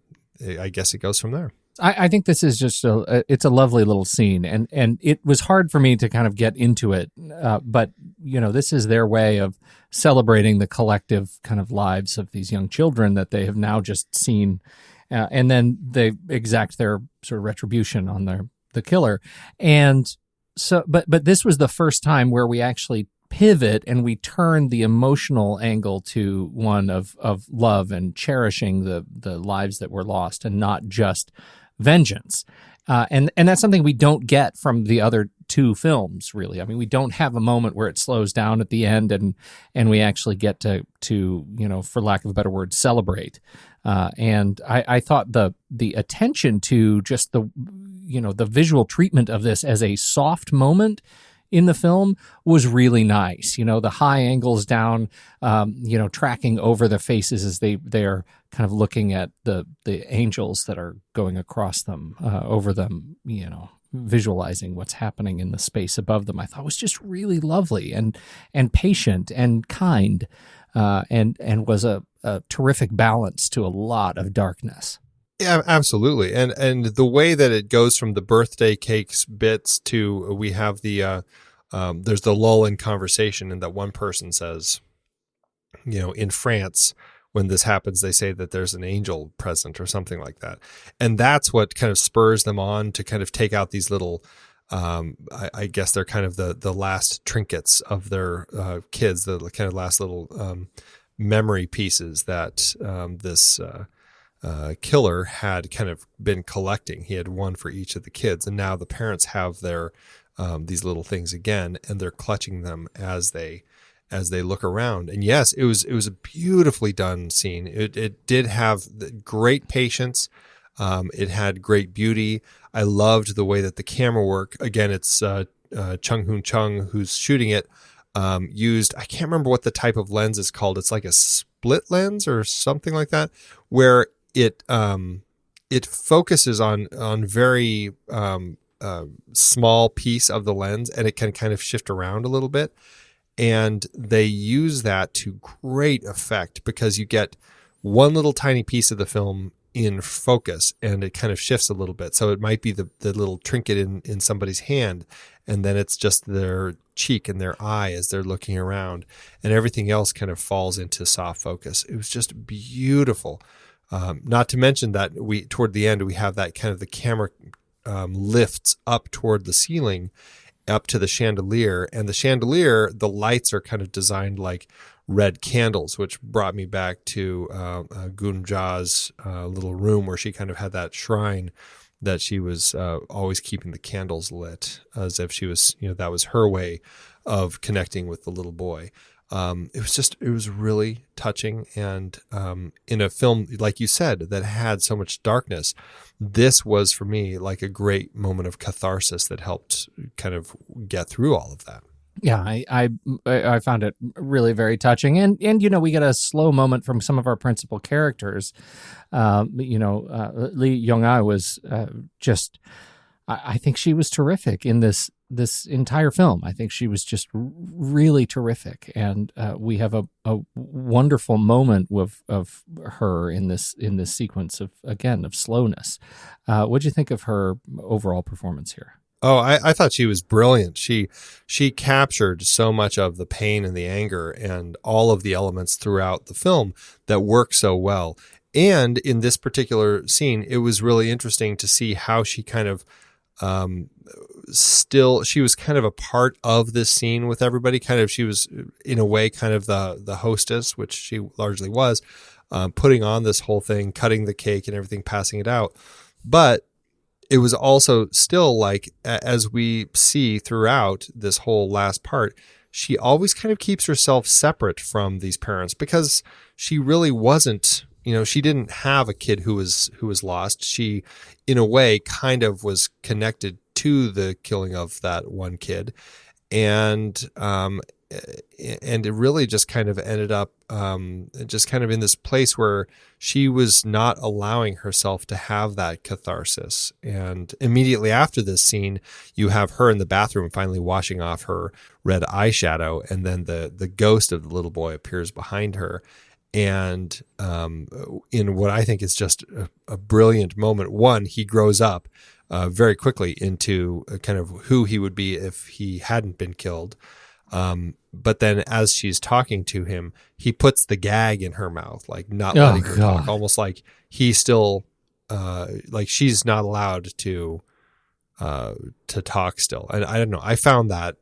I guess it goes from there. I think this is just it's a lovely little scene, and it was hard for me to kind of get into it, but this is their way of celebrating the collective kind of lives of these young children that they have now just seen, and then they exact their sort of retribution on the killer, and so but this was the first time where we actually pivot and we turn the emotional angle to one of love and cherishing the lives that were lost, and not just vengeance. And that's something we don't get from the other two films, really. I mean, we don't have a moment where it slows down at the end and we actually get to for lack of a better word, celebrate. And I thought the attention to just the visual treatment of this as a soft moment in the film was really nice. The high angles down, tracking over the faces as they're kind of looking at the angels that are going across them, over them, visualizing what's happening in the space above them. I thought was just really lovely and patient and kind, and was a terrific balance to a lot of darkness. Yeah, absolutely. And the way that it goes from the birthday cakes bits to we have the there's the lull in conversation, and that one person says, in France, when this happens, they say that there's an angel present or something like that. And that's what kind of spurs them on to kind of take out these little, I guess they're kind of the last trinkets of their kids, the kind of last little memory pieces that this killer had kind of been collecting. He had one for each of the kids, and now the parents have their these little things again, and they're clutching them as they look around. And yes, it was a beautifully done scene. It did have great patience. It had great beauty. I loved the way that the camera work. Again, it's Chung who's shooting it. Used, I can't remember what the type of lens is called. It's like a split lens or something like that, where it focuses on very small piece of the lens, and it can kind of shift around a little bit. And they use that to great effect, because you get one little tiny piece of the film in focus and it kind of shifts a little bit. So it might be the little trinket in somebody's hand, and then it's just their cheek and their eye as they're looking around, and everything else kind of falls into soft focus. It was just beautiful. Not to mention that toward the end, we have that kind of the camera lifts up toward the ceiling, up to the chandelier, and the chandelier, the lights are kind of designed like red candles, which brought me back to Gunja's little room, where she kind of had that shrine that she was always keeping the candles lit, as if she was, that was her way of connecting with the little boy. It was really touching. And in a film, like you said, that had so much darkness, this was for me like a great moment of catharsis that helped kind of get through all of that. Yeah, I found it really very touching, and we get a slow moment from some of our principal characters. Lee Yeong-Ae was just, I think she was terrific in this entire film. I think she was just really terrific, and we have a wonderful moment of her in this sequence of slowness. What'd you think of her overall performance here? Oh, I thought she was brilliant. She captured so much of the pain and the anger and all of the elements throughout the film that work so well. And in this particular scene, it was really interesting to see how she kind of she was kind of a part of this scene with everybody. She was in a way kind of the hostess, which she largely was, putting on this whole thing, cutting the cake and everything, passing it out. But it was also still like, as we see throughout this whole last part, she always kind of keeps herself separate from these parents, because she really wasn't, she didn't have a kid who was lost. She, in a way, kind of was connected to the killing of that one kid. And it really just kind of ended up just kind of in this place where she was not allowing herself to have that catharsis. And immediately after this scene, you have her in the bathroom finally washing off her red eyeshadow, and then the ghost of the little boy appears behind her. And in what I think is just a brilliant moment, one, he grows up very quickly into kind of who he would be if he hadn't been killed. But then as she's talking to him, he puts the gag in her mouth, like not letting her talk, almost like he's still, like she's not allowed to talk still. And I don't know. I found that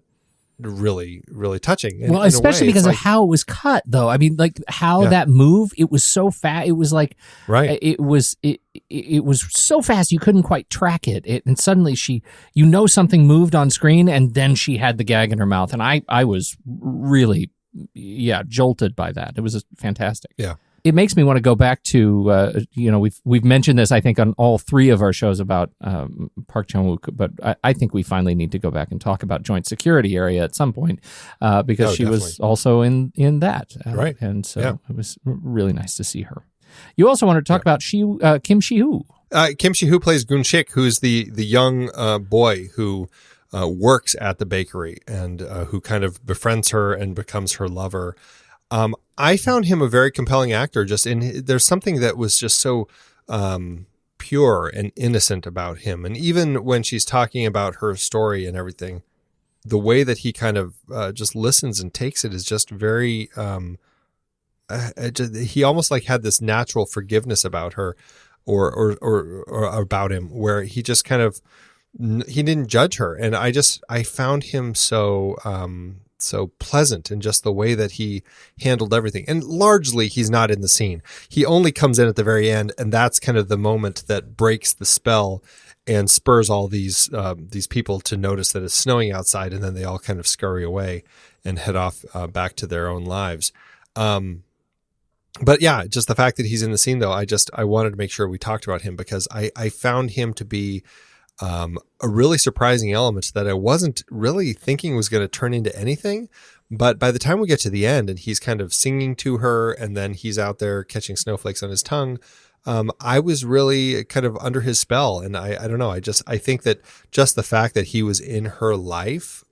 really, really touching. Well, especially because of how it was cut, though. I mean, like how that move, it was so fast. It was like, right. It was so fast you couldn't quite track it. And suddenly something moved on screen, and then she had the gag in her mouth. And I was really, jolted by that. It was fantastic. Yeah. It makes me want to go back to, we've mentioned this, I think, on all three of our shows about Park Chan-Wook, but I think we finally need to go back and talk about Joint Security Area at some point because she definitely. was also in that. Right. And so it was really nice to see her. You also wanted to talk about Kim Shi-hoo. Kim Shi-hoo plays Gun-shik, who's the young boy who works at the bakery and who kind of befriends her and becomes her lover. I found him a very compelling actor. There's something that was just so pure and innocent about him. And even when she's talking about her story and everything, the way that he kind of just listens and takes it is just very, he almost like had this natural forgiveness about her or about him, where he just kind of, he didn't judge her. And I found him so pleasant in just the way that he handled everything. And largely he's not in the scene. He only comes in at the very end, and that's kind of the moment that breaks the spell and spurs all these people to notice that it's snowing outside, and then they all kind of scurry away and head off back to their own lives. But yeah, just the fact that he's in the scene, though, I wanted to make sure we talked about him because I found him to be a really surprising element that I wasn't really thinking was going to turn into anything. But by the time we get to the end and he's kind of singing to her and then he's out there catching snowflakes on his tongue, I was really kind of under his spell. And I don't know. I think that just the fact that he was in her life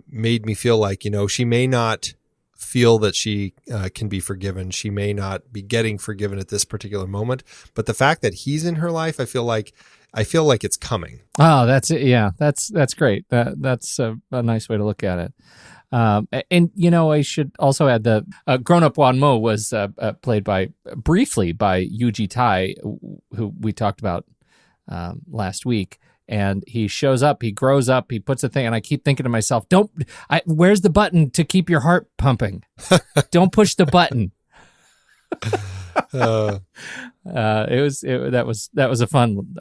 made me feel like, she may not feel that she can be forgiven. She may not be getting forgiven at this particular moment. But the fact that he's in her life, I feel like it's coming. Oh, that's it. Yeah, that's great. That's a nice way to look at it. And I should also add the grown-up Wan Mo was played briefly by Yuji Tai, who we talked about last week. And he shows up, he grows up, he puts a thing, and I keep thinking to myself, where's the button to keep your heart pumping? Don't push the button. That was a fun,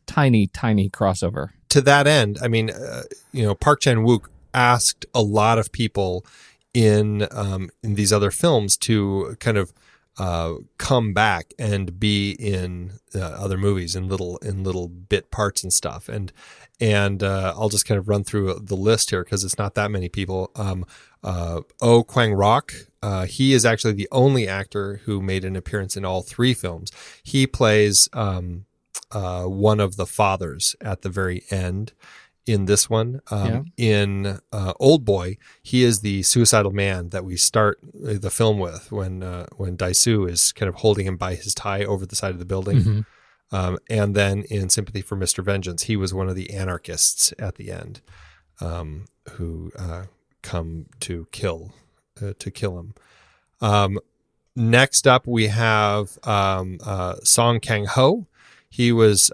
tiny crossover. To that end, I mean, Park Chan-Wook asked a lot of people in these other films to kind of come back and be in other movies in little bit parts and stuff. And I'll just kind of run through the list here because it's not that many people. Oh Kwang-rock, he is actually the only actor who made an appearance in all three films. He plays one of the fathers at the very end in this one. In Oldboy, he is the suicidal man that we start the film with when Dae-soo is kind of holding him by his tie over the side of the building. Mm-hmm. And then in Sympathy for Mr. Vengeance, he was one of the anarchists at the end who come to kill him. Next up, we have Song Kang-ho. He was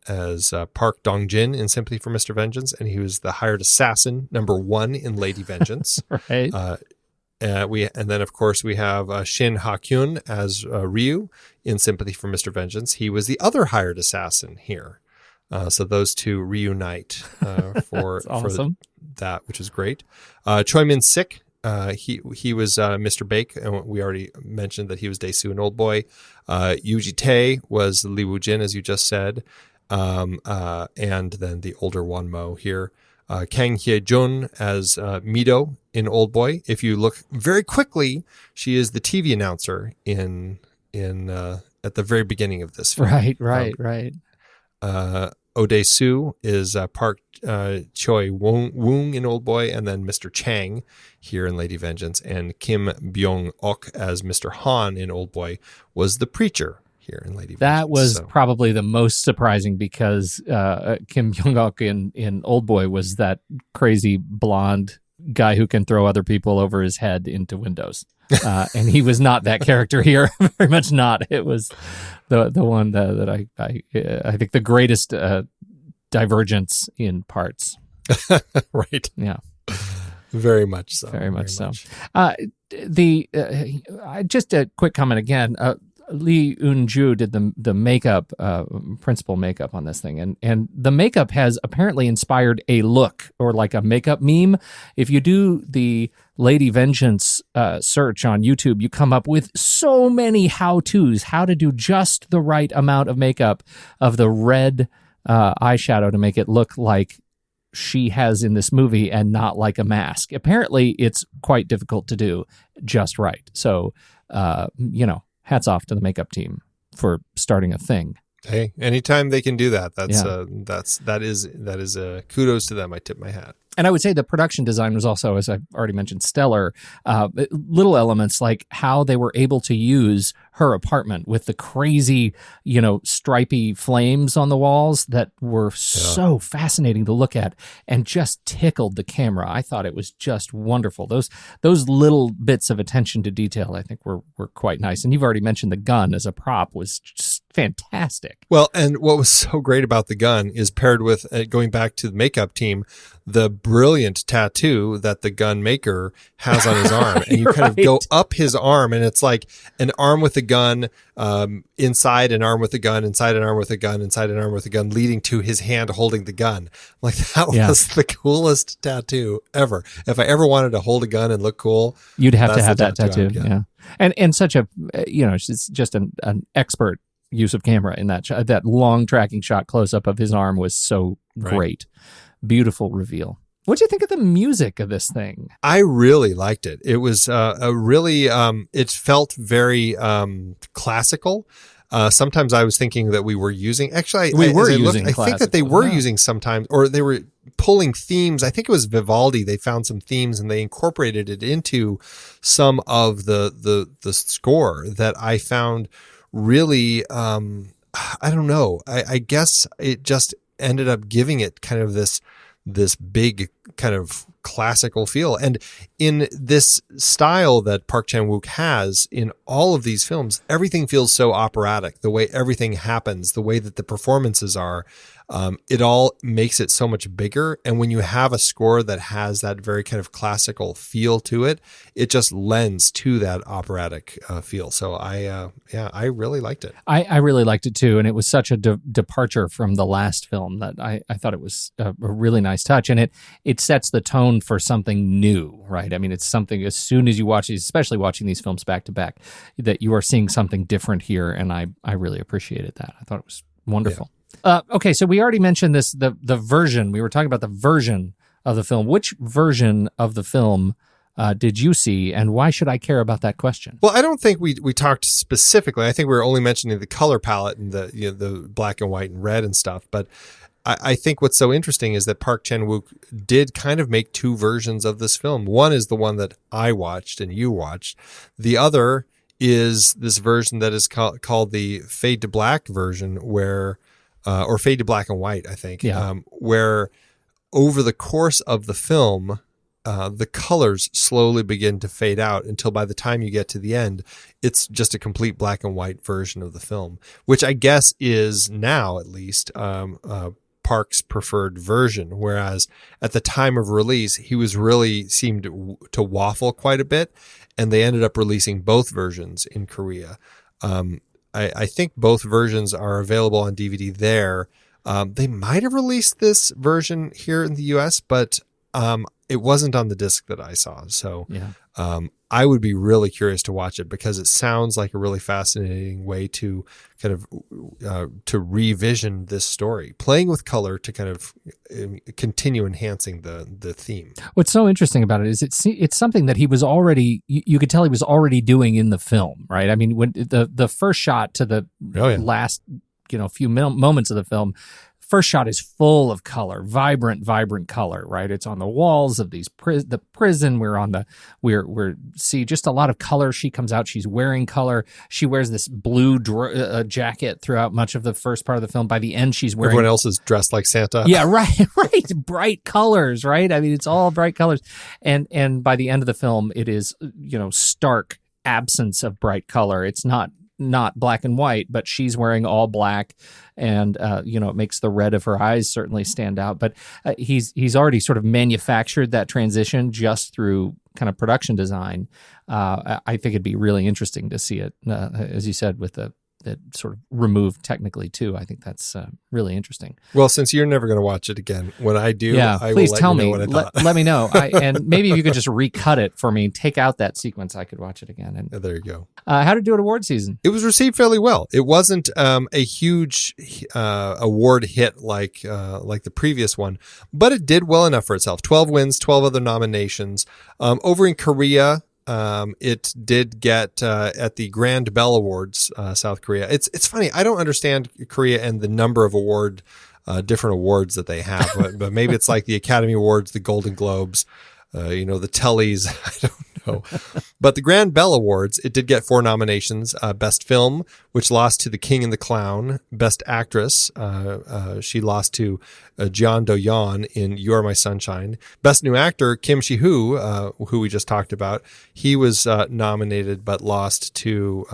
as Park Dong-jin in Sympathy for Mr. Vengeance, and he was the hired assassin #1 in Lady Vengeance. Right. And then of course we have Shin Ha-kyun as Ryu in Sympathy for Mr. Vengeance. He was the other hired assassin here. So those two reunite for that, which is great. Choi Min-sik. He was Mr. Bake, and we already mentioned that he was Dae-soo in Oldboy. Yuji Tae was Lee Woo-jin, as you just said, and then the older Wan Mo here. Kang Hye-jun as Mido in Oldboy. If you look very quickly, she is the TV announcer in at the very beginning of this film. Right. Oh Dae-soo is Park Choi-woong in Oldboy, and then Mr. Chang here in Lady Vengeance, and Kim Byung-ok as Mr. Han in Oldboy was the preacher here in Lady Vengeance. That was probably the most surprising because Kim Byung-ok in Oldboy was that crazy blonde guy who can throw other people over his head into windows. And he was not that character here. Very much not. It was the one that I think the greatest divergence in parts. Right. Yeah. Very much so. Very much so. Just a quick comment again. Lee Yeong-Ae did the makeup, principal makeup on this thing, and the makeup has apparently inspired a look, or like a makeup meme. If you do the Lady Vengeance search on YouTube, you come up with so many how-tos, how to do just the right amount of makeup of the red eyeshadow to make it look like she has in this movie and not like a mask. Apparently, it's quite difficult to do just right. So, hats off to the makeup team for starting a thing. Hey, anytime they can do that, that is kudos to them. I tip my hat. And I would say the production design was also, as I've already mentioned, stellar. Little elements like how they were able to use her apartment with the crazy, stripy flames on the walls that were so fascinating to look at and just tickled the camera. I thought it was just wonderful. Those little bits of attention to detail, I think, were quite nice. And you've already mentioned the gun as a prop was just fantastic. Well, and what was so great about the gun is paired with, going back to the makeup team, the brilliant tattoo that the gun maker has on his arm. And you kind of go up his arm, and it's like an arm with a gun, inside an arm with a gun, inside an arm with a gun, inside an arm with a gun, leading to his hand holding the gun. Like, that was the coolest tattoo ever. If I ever wanted to hold a gun and look cool, you'd have to have that tattoo. Yeah. And such a, it's just an expert use of camera in that long tracking shot close up of his arm was so great. Beautiful reveal. What do you think of the music of this thing? I really liked it. It was it felt very classical. Sometimes I was thinking that we were using, actually, I think that they were using sometimes, or they were pulling themes. I think it was Vivaldi. They found some themes and they incorporated it into some of the score that I found really, I don't know. I guess it just ended up giving it kind of this big kind of classical feel. And in this style that Park Chan-Wook has in all of these films, everything feels so operatic. The way everything happens, the way that the performances are, it all makes it so much bigger. And when you have a score that has that very kind of classical feel to it, it just lends to that operatic feel. So I really liked it. I really liked it too. And it was such a departure from the last film that I thought it was a really nice touch. And it sets the tone for something new, right? I mean, it's something, as soon as you watch these, especially watching these films back to back, that you are seeing something different here. And I really appreciated that. I thought it was wonderful. Yeah. Okay, so we already mentioned this, the version. We were talking about the version of the film. Which version of the film did you see, and why should I care about that question? Well, I don't think we talked specifically. I think we were only mentioning the color palette and the black and white and red and stuff. But I think what's so interesting is that Park Chan-Wook did kind of make two versions of this film. One is the one that I watched and you watched. The other is this version that is called the fade to black version, where or fade to black and white, I think, where over the course of the film, the colors slowly begin to fade out until by the time you get to the end, it's just a complete black and white version of the film, which I guess is now at least Park's preferred version. Whereas at the time of release, he was really seemed to waffle quite a bit, and they ended up releasing both versions in Korea. I think both versions are available on DVD there. They might have released this version here in the US, but it wasn't on the disc that I saw. So I would be really curious to watch it, because it sounds like a really fascinating way to kind of to revision this story, playing with color to kind of continue enhancing the theme. What's so interesting about it is it's something that he was already, you could tell he was already doing in the film, right? I mean, when the first shot to the last few moments of the film, first shot is full of color, vibrant color, right? It's on the walls of the prison. We're see just a lot of color. She comes out, she's wearing color. She wears this blue jacket throughout much of the first part of the film. By the end, she's wearing... Everyone else is dressed like Santa. Yeah, right. Bright colors, right? I mean, it's all bright colors. And by the end of the film, it is, stark absence of bright color. It's not not black and white, but she's wearing all black, and it makes the red of her eyes certainly stand out. But he's already sort of manufactured that transition just through kind of production design. I think it'd be really interesting to see it, as you said, with the sort of removed technically too. I think that's really interesting. Well, since you're never going to watch it again, when I do, I please will tell let you me. know what I thought. Let me know. And maybe if you could just recut it for me, take out that sequence, I could watch it again. And There you go. how did it do at award season? It was received fairly well. It wasn't a huge award hit like the previous one, but it did well enough for itself. 12 wins, 12 other nominations. Over in Korea, it did get at the Grand Bell Awards, South Korea. It's funny. I don't understand Korea and the number of different awards that they have, but maybe it's like the Academy Awards, the Golden Globes, the Tullys. I don't know. But the Grand Bell Awards, it did get 4 nominations. Best Film, which lost to The King and the Clown. Best Actress, she lost to Jeon Do-yeon in You Are My Sunshine. Best New Actor, Kim Shi-hoo, who we just talked about. He was nominated but lost to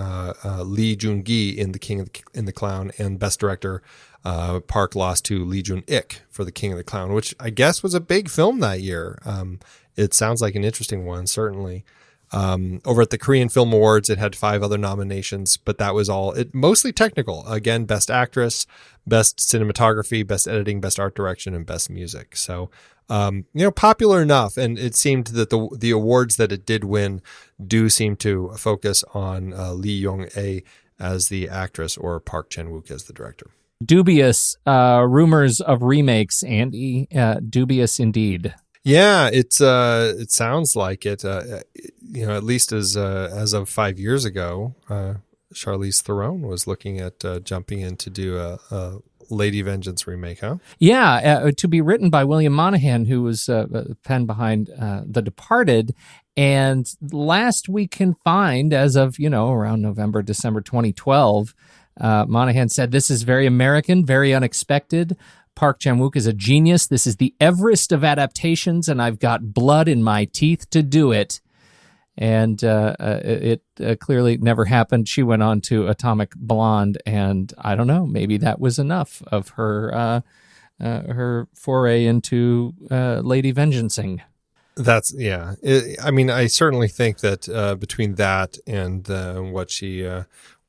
Lee Joon-gi in The King and the Clown. And Best Director, Park lost to Lee Jun-ik for The King and the Clown, which I guess was a big film that year. It sounds like an interesting one, certainly. Over at the Korean Film Awards, it had 5 other nominations, but that was all mostly technical. Again, Best Actress, Best Cinematography, Best Editing, Best Art Direction, and Best Music. So, popular enough. And it seemed that the awards that it did win do seem to focus on Lee Yeong-Ae as the actress or Park Chan-Wook as the director. Dubious rumors of remakes, Andy. Dubious indeed. Yeah, it sounds like it. At least as of 5 years ago, Charlize Theron was looking at jumping in to do a Lady Vengeance remake, huh? Yeah, to be written by William Monahan, who was pen behind The Departed. And last we can find, as of around November, December 2012, Monahan said, "This is very American, very unexpected. Park Chan-Wook is a genius. This is the Everest of adaptations, and I've got blood in my teeth to do it." And it clearly never happened. She went on to Atomic Blonde, and I don't know, maybe that was enough of her foray into Lady Vengeancing. I certainly think that between that and what she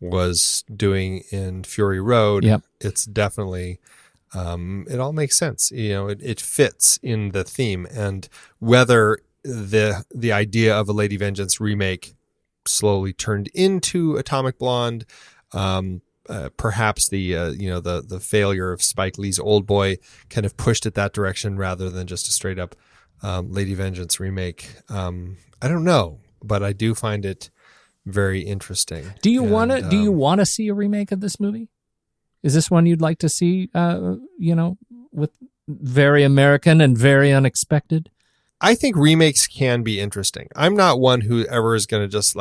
was doing in Fury Road, yep. It's definitely... it all makes sense. It fits in the theme, and whether the idea of a Lady Vengeance remake slowly turned into Atomic Blonde, perhaps the failure of Spike Lee's Oldboy kind of pushed it that direction rather than just a straight up Lady Vengeance remake. I don't know, but I do find it very interesting. Do you want to see a remake of this movie? Is this one you'd like to see, with very American and very unexpected? I think remakes can be interesting. I'm not one who ever is going to just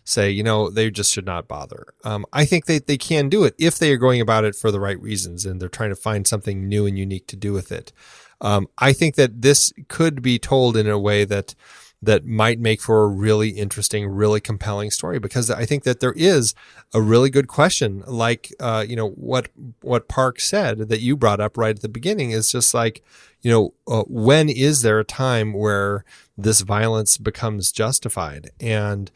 say, they just should not bother. I think they can do it if they are going about it for the right reasons and they're trying to find something new and unique to do with it. I think that this could be told in a way that might make for a really interesting, really compelling story, because I think that there is a really good question, like, what Park said that you brought up right at the beginning is just like, when is there a time where this violence becomes justified? And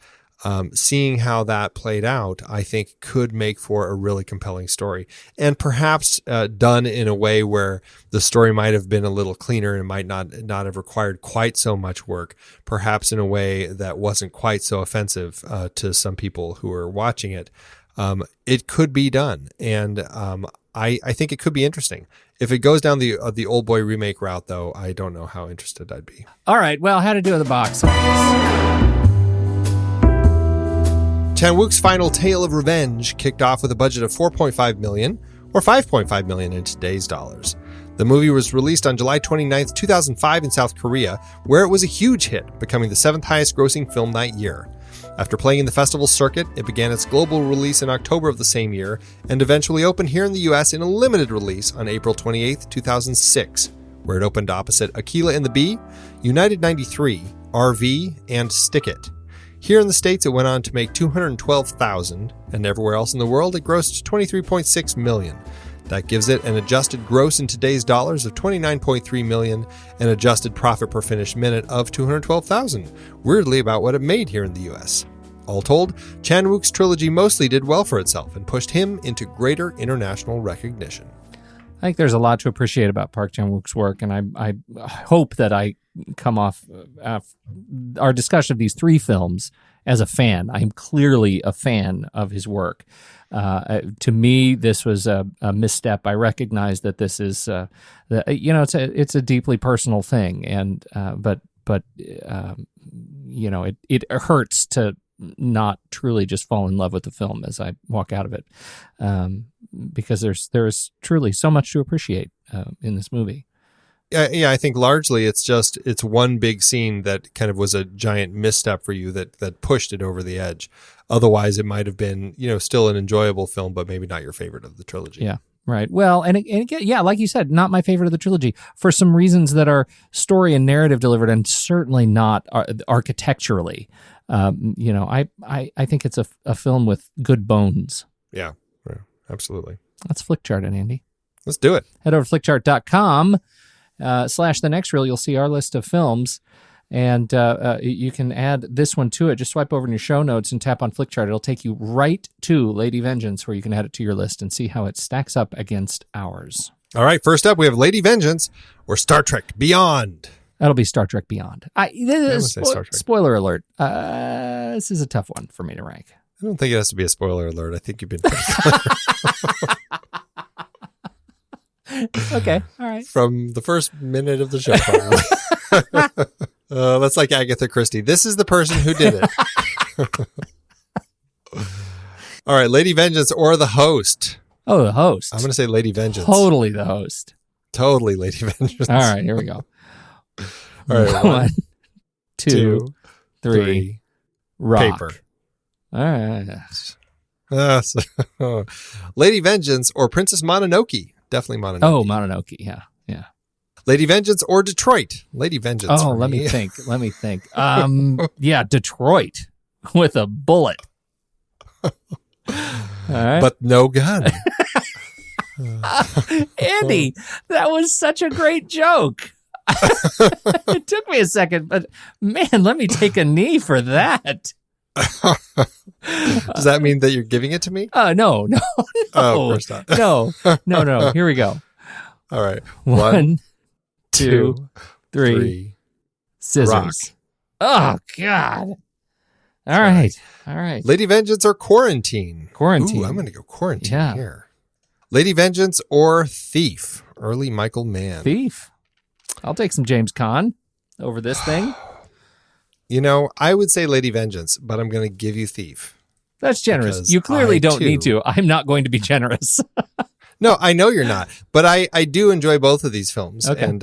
seeing how that played out, I think could make for a really compelling story, and perhaps done in a way where the story might have been a little cleaner and might not have required quite so much work, perhaps in a way that wasn't quite so offensive to some people who are watching it. It could be done, and I think it could be interesting. If it goes down the Oldboy remake route, though, I don't know how interested I'd be. All right, well, how to do at the box office. Chan-Wook's final tale of revenge kicked off with a budget of $4.5 million, or $5.5 million in today's dollars. The movie was released on July 29, 2005 in South Korea, where it was a huge hit, becoming the 7th highest grossing film that year. After playing in the festival circuit, it began its global release in October of the same year, and eventually opened here in the US in a limited release on April 28, 2006, where it opened opposite Aquila and the Bee, United 93, RV, and Stick It. Here in the States, it went on to make $212,000, and everywhere else in the world, it grossed $23.6 million. That gives it an adjusted gross in today's dollars of $29.3 million and adjusted profit per finished minute of $212,000, weirdly about what it made here in the US. All told, Chan-Wook's trilogy mostly did well for itself and pushed him into greater international recognition. I think there's a lot to appreciate about Park Chan-Wook's work, and I hope that I come off our discussion of these three films as a fan. I'm clearly a fan of his work. To me, this was a misstep. I recognize that this is, it's a deeply personal thing, and but it hurts to not truly just fall in love with the film as I walk out of it, because there's truly so much to appreciate in this movie. Yeah, I think largely it's one big scene that kind of was a giant misstep for you that pushed it over the edge. Otherwise, it might have been, still an enjoyable film, but maybe not your favorite of the trilogy. Yeah, right. Well, and again, yeah, like you said, not my favorite of the trilogy for some reasons that are story and narrative delivered, and certainly not architecturally. I think it's a film with good bones. Yeah, absolutely. Let's flick chart it, Andy. Let's do it. Head over to flickchart.com. /the next reel, you'll see our list of films, and you can add this one to it. Just swipe over in your show notes and tap on Flickchart. It'll take you right to Lady Vengeance, where you can add it to your list and see how it stacks up against ours. All right, first up, we have Lady Vengeance or Star Trek Beyond. That'll be Star Trek Beyond. Star Trek. Spoiler alert. This is a tough one for me to rank. I don't think it has to be a spoiler alert. I think you've been pretty clear. Okay, all right. From the first minute of the show, probably. That's like Agatha Christie. This is the person who did it. All right, Lady Vengeance or the host? Oh, the host. I'm going to say Lady Vengeance. Totally the host. Totally Lady Vengeance. All right, here we go. All right, 1, 2, 3. Rock. Paper. All right. Lady Vengeance or Princess Mononoke? Definitely Mononoke. Oh, Mononoke. Yeah. Lady Vengeance or Detroit? Lady Vengeance. Oh, let me think. Yeah, Detroit with a bullet. All right. But no gun. Andy, that was such a great joke. It took me a second, but man, let me take a knee for that. Does that mean that you're giving it to me? No. Oh, of course not. No. Here we go. All right. 1, 2, 3. Scissors. Rock. Oh, God. All right. Lady Vengeance or Quarantine? Quarantine. Ooh, I'm going to go Quarantine Yeah. here. Lady Vengeance or Thief? Early Michael Mann. Thief. I'll take some James Caan over this thing. I would say Lady Vengeance, but I'm going to give you Thief. That's generous. Because You clearly I, don't too- need to. I'm not going to be generous. No, I know you're not, but I do enjoy both of these films. Okay. And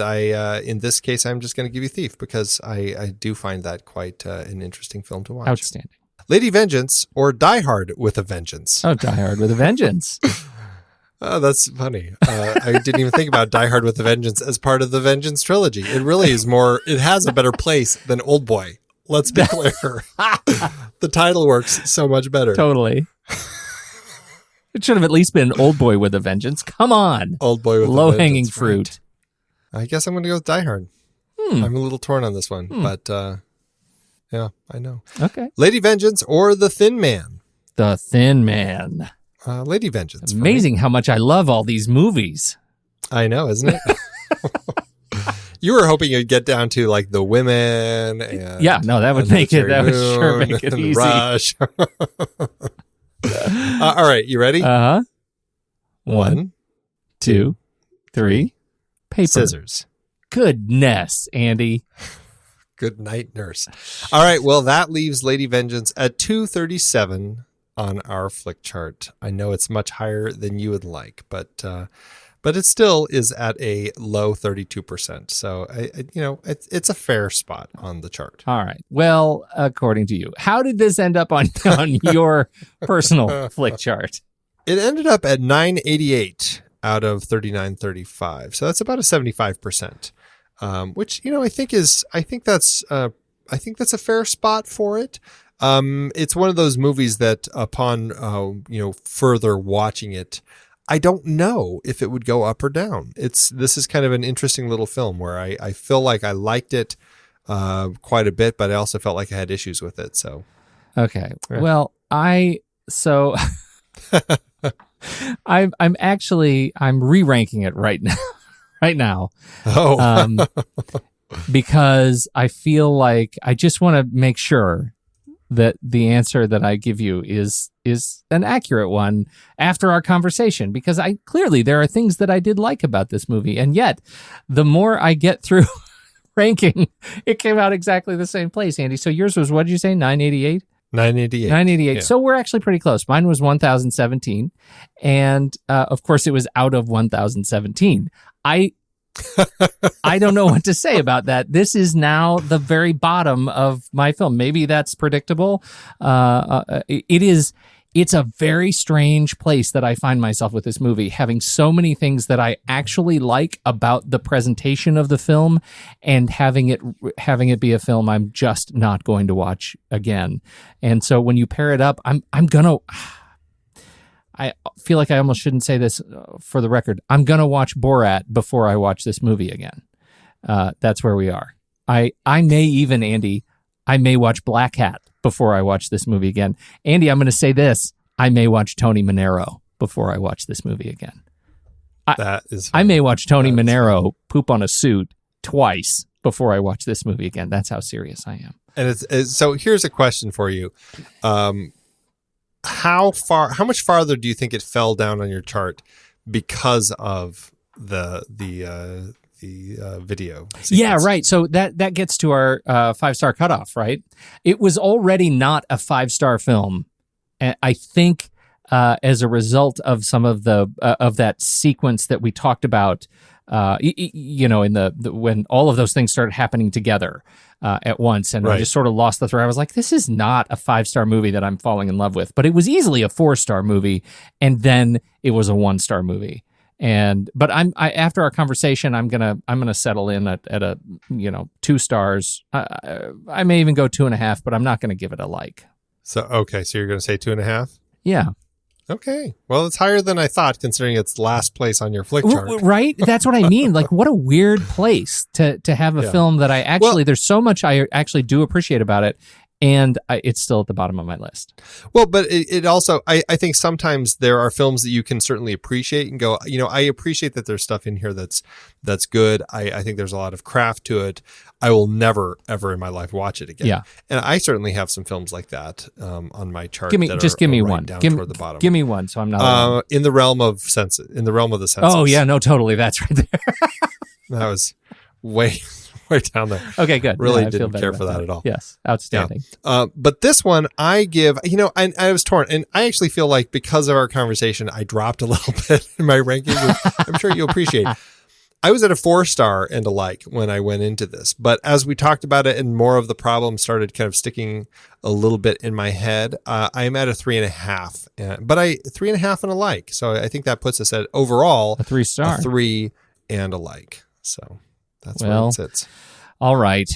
in this case, I'm just going to give you Thief because I do find that quite an interesting film to watch. Outstanding. Lady Vengeance or Die Hard with a Vengeance? Oh, Die Hard with a Vengeance. Oh, that's funny. I didn't even think about Die Hard with a Vengeance as part of the Vengeance trilogy. It really is more, it has a better place than Oldboy. Let's be clear. The title works so much better. Totally. It should have at least been Oldboy with a Vengeance. Come on. Oldboy with a Low-hanging Vengeance, fruit. right. I guess I'm going to go with Die Hard. I'm a little torn on this one, but yeah, I know. Okay. Lady Vengeance or The Thin Man? The Thin Man. Lady Vengeance. It's for me. amazing how much I love all these movies. I know, isn't it? You were hoping you'd get down to like The Women. And Yeah, no, that would make it. That would sure make it and easy. Rush. All right, you ready? 1, 2, 3. Paper. Scissors. Goodness, Andy. Good night, nurse. All right, well, that leaves Lady Vengeance at 237 on our flick chart. I know it's much higher than you would like, but it still is at a low 32%. So, it's a fair spot on the chart. All right. Well, according to you, how did this end up on your personal flick chart? It ended up at 988 out of 3935. So that's about a 75%, which, I think that's a fair spot for it. It's one of those movies that upon, further watching it, I don't know if it would go up or down. This is kind of an interesting little film where I feel like I liked it quite a bit, but I also felt like I had issues with it. So, okay. Yeah. Well, I'm re-ranking it right now. Oh, Because I feel like I just want to make sure that the answer that I give you is an accurate one after our conversation, because clearly there are things that I did like about this movie, and yet the more I get through ranking, it came out exactly the same place, Andy. So yours was, what did you say, 988? 988. 988. Yeah. So we're actually pretty close. Mine was 1017, and of course it was out of 1017. I don't know what to say about that. This is now the very bottom of my film. Maybe that's predictable. It's a very strange place that I find myself with this movie, having so many things that I actually like about the presentation of the film, and having it be a film I'm just not going to watch again. And so when you pair it up, I feel like I almost shouldn't say this for the record. I'm going to watch Borat before I watch this movie again. That's where we are. I may even, Andy, I may watch Black Hat before I watch this movie again. Andy, I'm going to say this. I may watch Tony Manero before I watch this movie again. I may watch Tony Manero poop on a suit twice before I watch this movie again. That's how serious I am. And so here's a question for you. How much farther do you think it fell down on your chart because of the video sequence? Yeah, right. So that gets to our 5-star cutoff, right? It was already not a 5-star film. And I think as a result of some of the of that sequence that we talked about, in when all of those things started happening together at once, and I just sort of lost the thread. I was like, this is not a 5-star movie that I'm falling in love with, but it was easily a 4-star movie, and then it was a 1-star movie. But after our conversation, I'm gonna settle in at a 2 stars. I may even go 2.5, but I'm not gonna give it a like. So you're gonna say 2.5? Yeah. Okay. Well, it's higher than I thought, considering it's last place on your flick chart. Right? That's what I mean. Like, what a weird place to have a film that I actually, there's so much I actually do appreciate about it, and it's still at the bottom of my list. Well, but it also, I think sometimes there are films that you can certainly appreciate and go, I appreciate that there's stuff in here that's good. I think there's a lot of craft to it. I will never, ever in my life watch it again. Yeah. And I certainly have some films like that on my chart. Give me one. Down toward the bottom. Give me one, so I'm not. In the realm of the census. Oh yeah, no, totally. That's right there. That was way down there. Okay, good. Really didn't care for that at all. Yes, outstanding. Yeah. But this one, I give, I was torn. And I actually feel like because of our conversation, I dropped a little bit in my ranking, which I'm sure you'll appreciate. I was at a 4-star and a like when I went into this. But as we talked about it and more of the problems started kind of sticking a little bit in my head, I'm at a 3.5. But 3.5 and a like. So I think that puts us at overall a 3-star. A 3 and a like. So that's where it sits. All right.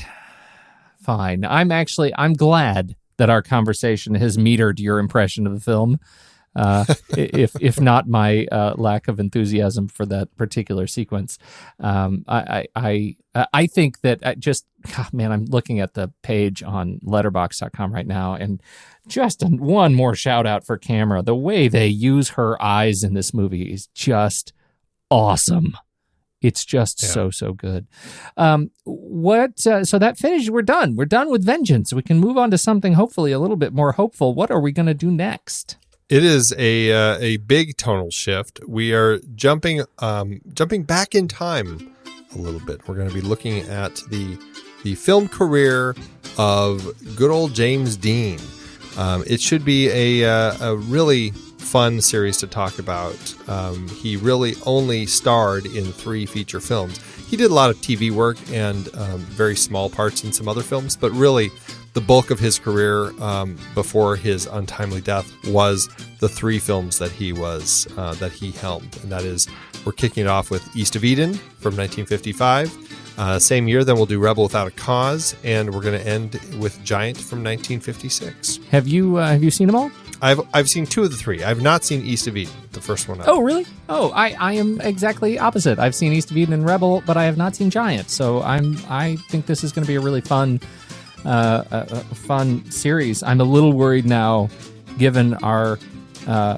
Fine. I'm glad that our conversation has metered your impression of the film. If not my lack of enthusiasm for that particular sequence. I think that I'm looking at the page on letterboxd.com right now, and just one more shout out for camera. The way they use her eyes in this movie is just awesome. It's just so good. So that finished. We're done. We're done with Vengeance. We can move on to something hopefully a little bit more hopeful. What are we going to do next? It is a big tonal shift. We are jumping back in time a little bit. We're going to be looking at the film career of good old James Dean. It should be a really fun series to talk about. He really only starred in 3 feature films. He did a lot of TV work and very small parts in some other films, but really the bulk of his career before his untimely death was the 3 films that he helmed, and that is, we're kicking it off with East of Eden from 1955, Same year, then we'll do Rebel Without a Cause, and we're going to end with Giant from 1956. Have you seen them all? I've seen 2 of the 3. I've not seen East of Eden, the first one. Oh, really? Oh, I am exactly opposite. I've seen East of Eden and Rebel, but I have not seen Giant. So I think this is going to be a really fun series. I'm a little worried now, given our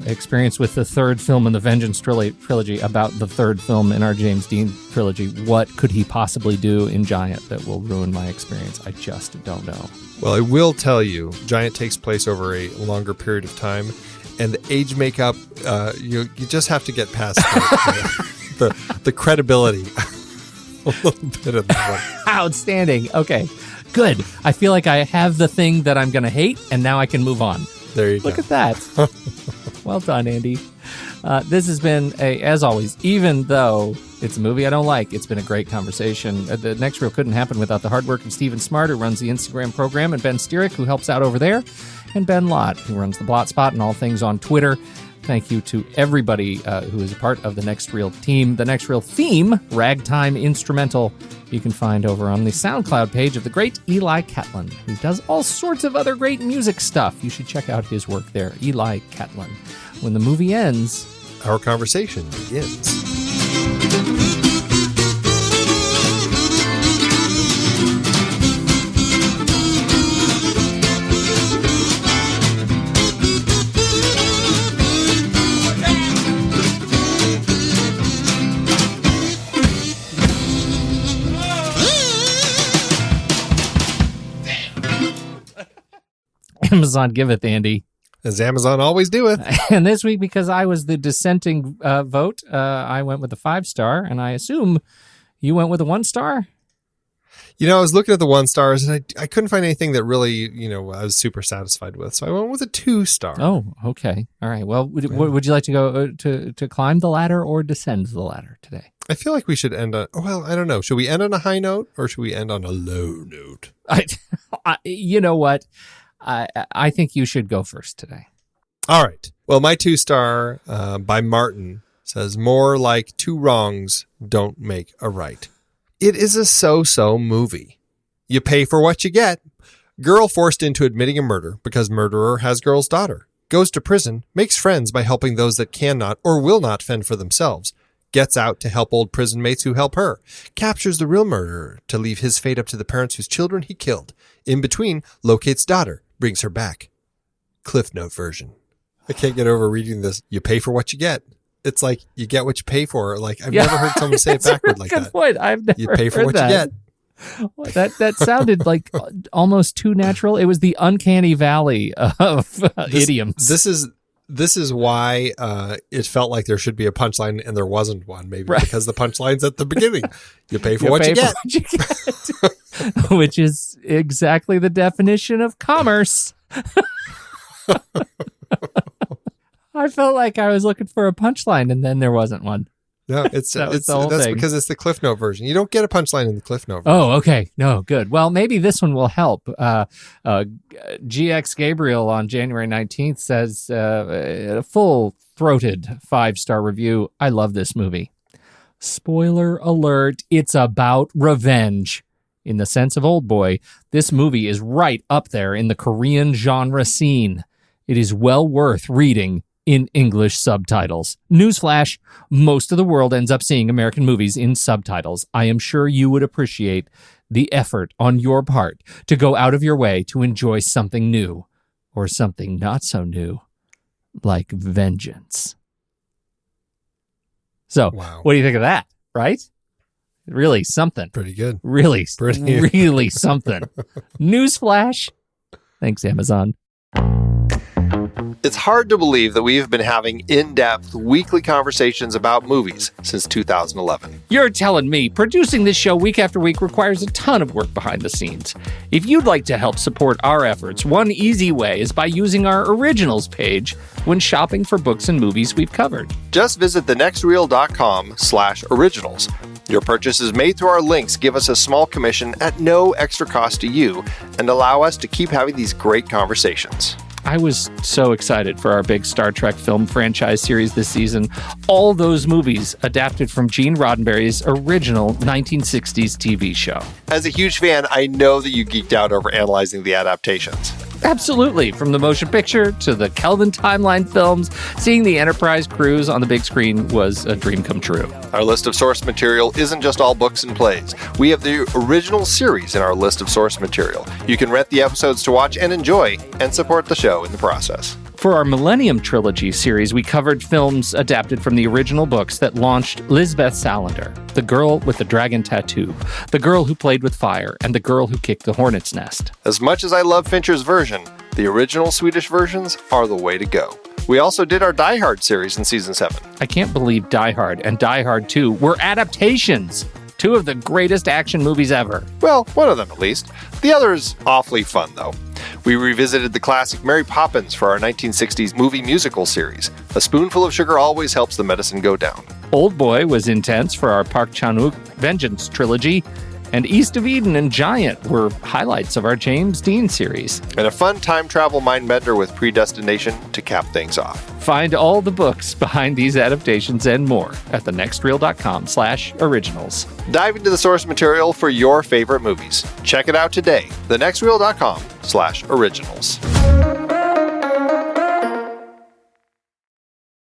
experience with the third film in the Vengeance trilogy, about the third film in our James Dean trilogy. What could he possibly do in Giant that will ruin my experience? I just don't know. Well, I will tell you, Giant takes place over a longer period of time, and the age makeup, you just have to get past the credibility a little bit of that one. Outstanding. Okay, good. I feel like I have the thing that I'm going to hate, and now I can move on. There you go. Look at that. Well done, Andy. This has been, as always, even though it's a movie I don't like, it's been a great conversation. The Next Reel couldn't happen without the hard work of Stephen Smart, who runs the Instagram program, and Ben Steerick, who helps out over there, and Ben Lott, who runs the Blot Spot and all things on Twitter. Thank you to everybody who is a part of the Next Reel team. The Next Reel theme, Ragtime Instrumental, you can find over on the SoundCloud page of the great Eli Catlin, who does all sorts of other great music stuff. You should check out his work there, Eli Catlin. When the movie ends, our conversation begins. Amazon giveth, Andy. As Amazon always doeth. And this week, because I was the dissenting vote, I went with a 5-star, and I assume you went with a 1-star? You know, I was looking at the 1 stars, and I couldn't find anything that really, I was super satisfied with. So I went with a 2-star. Oh, okay. All right. Well, would you like to go to climb the ladder or descend the ladder today? I feel like we should end on, I don't know. Should we end on a high note, or should we end on a low note? You know what? I think you should go first today. All right. Well, my 2-star by Martin says, more like 2 wrongs don't make a right. It is a so-so movie. You pay for what you get. Girl forced into admitting a murder because murderer has girl's daughter. Goes to prison, makes friends by helping those that cannot or will not fend for themselves. Gets out to help old prison mates who help her. Captures the real murderer to leave his fate up to the parents whose children he killed. In between, locates daughter. Brings her back. Cliff Note version. I can't get over reading this. You pay for what you get. It's like you get what you pay for. Like I've never heard someone say it backward like that. Point. I've never you pay for what that. you get. That sounded like almost too natural. It was the uncanny valley of idioms. This is why it felt like there should be a punchline and there wasn't one. Maybe because the punchline's at the beginning. You pay for what you get. Which is exactly the definition of commerce. I felt like I was looking for a punchline and then there wasn't one. No, that's because it's the Cliff Note version. You don't get a punchline in the Cliff Note version. Oh, okay. No, good. Well, maybe this one will help. GX Gabriel on January 19th says, a full-throated 5-star review. I love this movie. Spoiler alert, it's about revenge. In the sense of Oldboy, this movie is right up there in the Korean genre scene. It is well worth reading in English subtitles. Newsflash, most of the world ends up seeing American movies in subtitles. I am sure you would appreciate the effort on your part to go out of your way to enjoy something new, or something not so new, like vengeance. So, What do you think of that, right? Really something. Pretty good. Really something. Newsflash. Thanks, Amazon. It's hard to believe that we've been having in-depth weekly conversations about movies since 2011. You're telling me producing this show week after week requires a ton of work behind the scenes. If you'd like to help support our efforts, one easy way is by using our originals page when shopping for books and movies we've covered. Just visit thenextreel.com/originals. Your purchases made through our links give us a small commission at no extra cost to you and allow us to keep having these great conversations. I was so excited for our big Star Trek film franchise series this season. All those movies adapted from Gene Roddenberry's original 1960s TV show. As a huge fan, I know that you geeked out over analyzing the adaptations. Absolutely. From the motion picture to the Kelvin timeline films, seeing the Enterprise crews on the big screen was a dream come true. Our list of source material isn't just all books and plays. We have the original series in our list of source material. You can rent the episodes to watch and enjoy, and support the show in the process. For our Millennium Trilogy series, we covered films adapted from the original books that launched Lisbeth Salander, The Girl with the Dragon Tattoo, The Girl Who Played with Fire, and The Girl Who Kicked the Hornet's Nest. As much as I love Fincher's version, the original Swedish versions are the way to go. We also did our Die Hard series in season 7. I can't believe Die Hard and Die Hard 2 were adaptations. Two of the greatest action movies ever. Well, one of them at least. The other is awfully fun, though. We revisited the classic Mary Poppins for our 1960s movie musical series. A spoonful of sugar always helps the medicine go down. Oldboy was intense for our Park Chan-Wook Vengeance trilogy. And East of Eden and Giant were highlights of our James Dean series. And a fun time travel mind bender with Predestination to cap things off. Find all the books behind these adaptations and more at thenextreel.com/originals. Dive into the source material for your favorite movies. Check it out today, thenextreel.com/originals.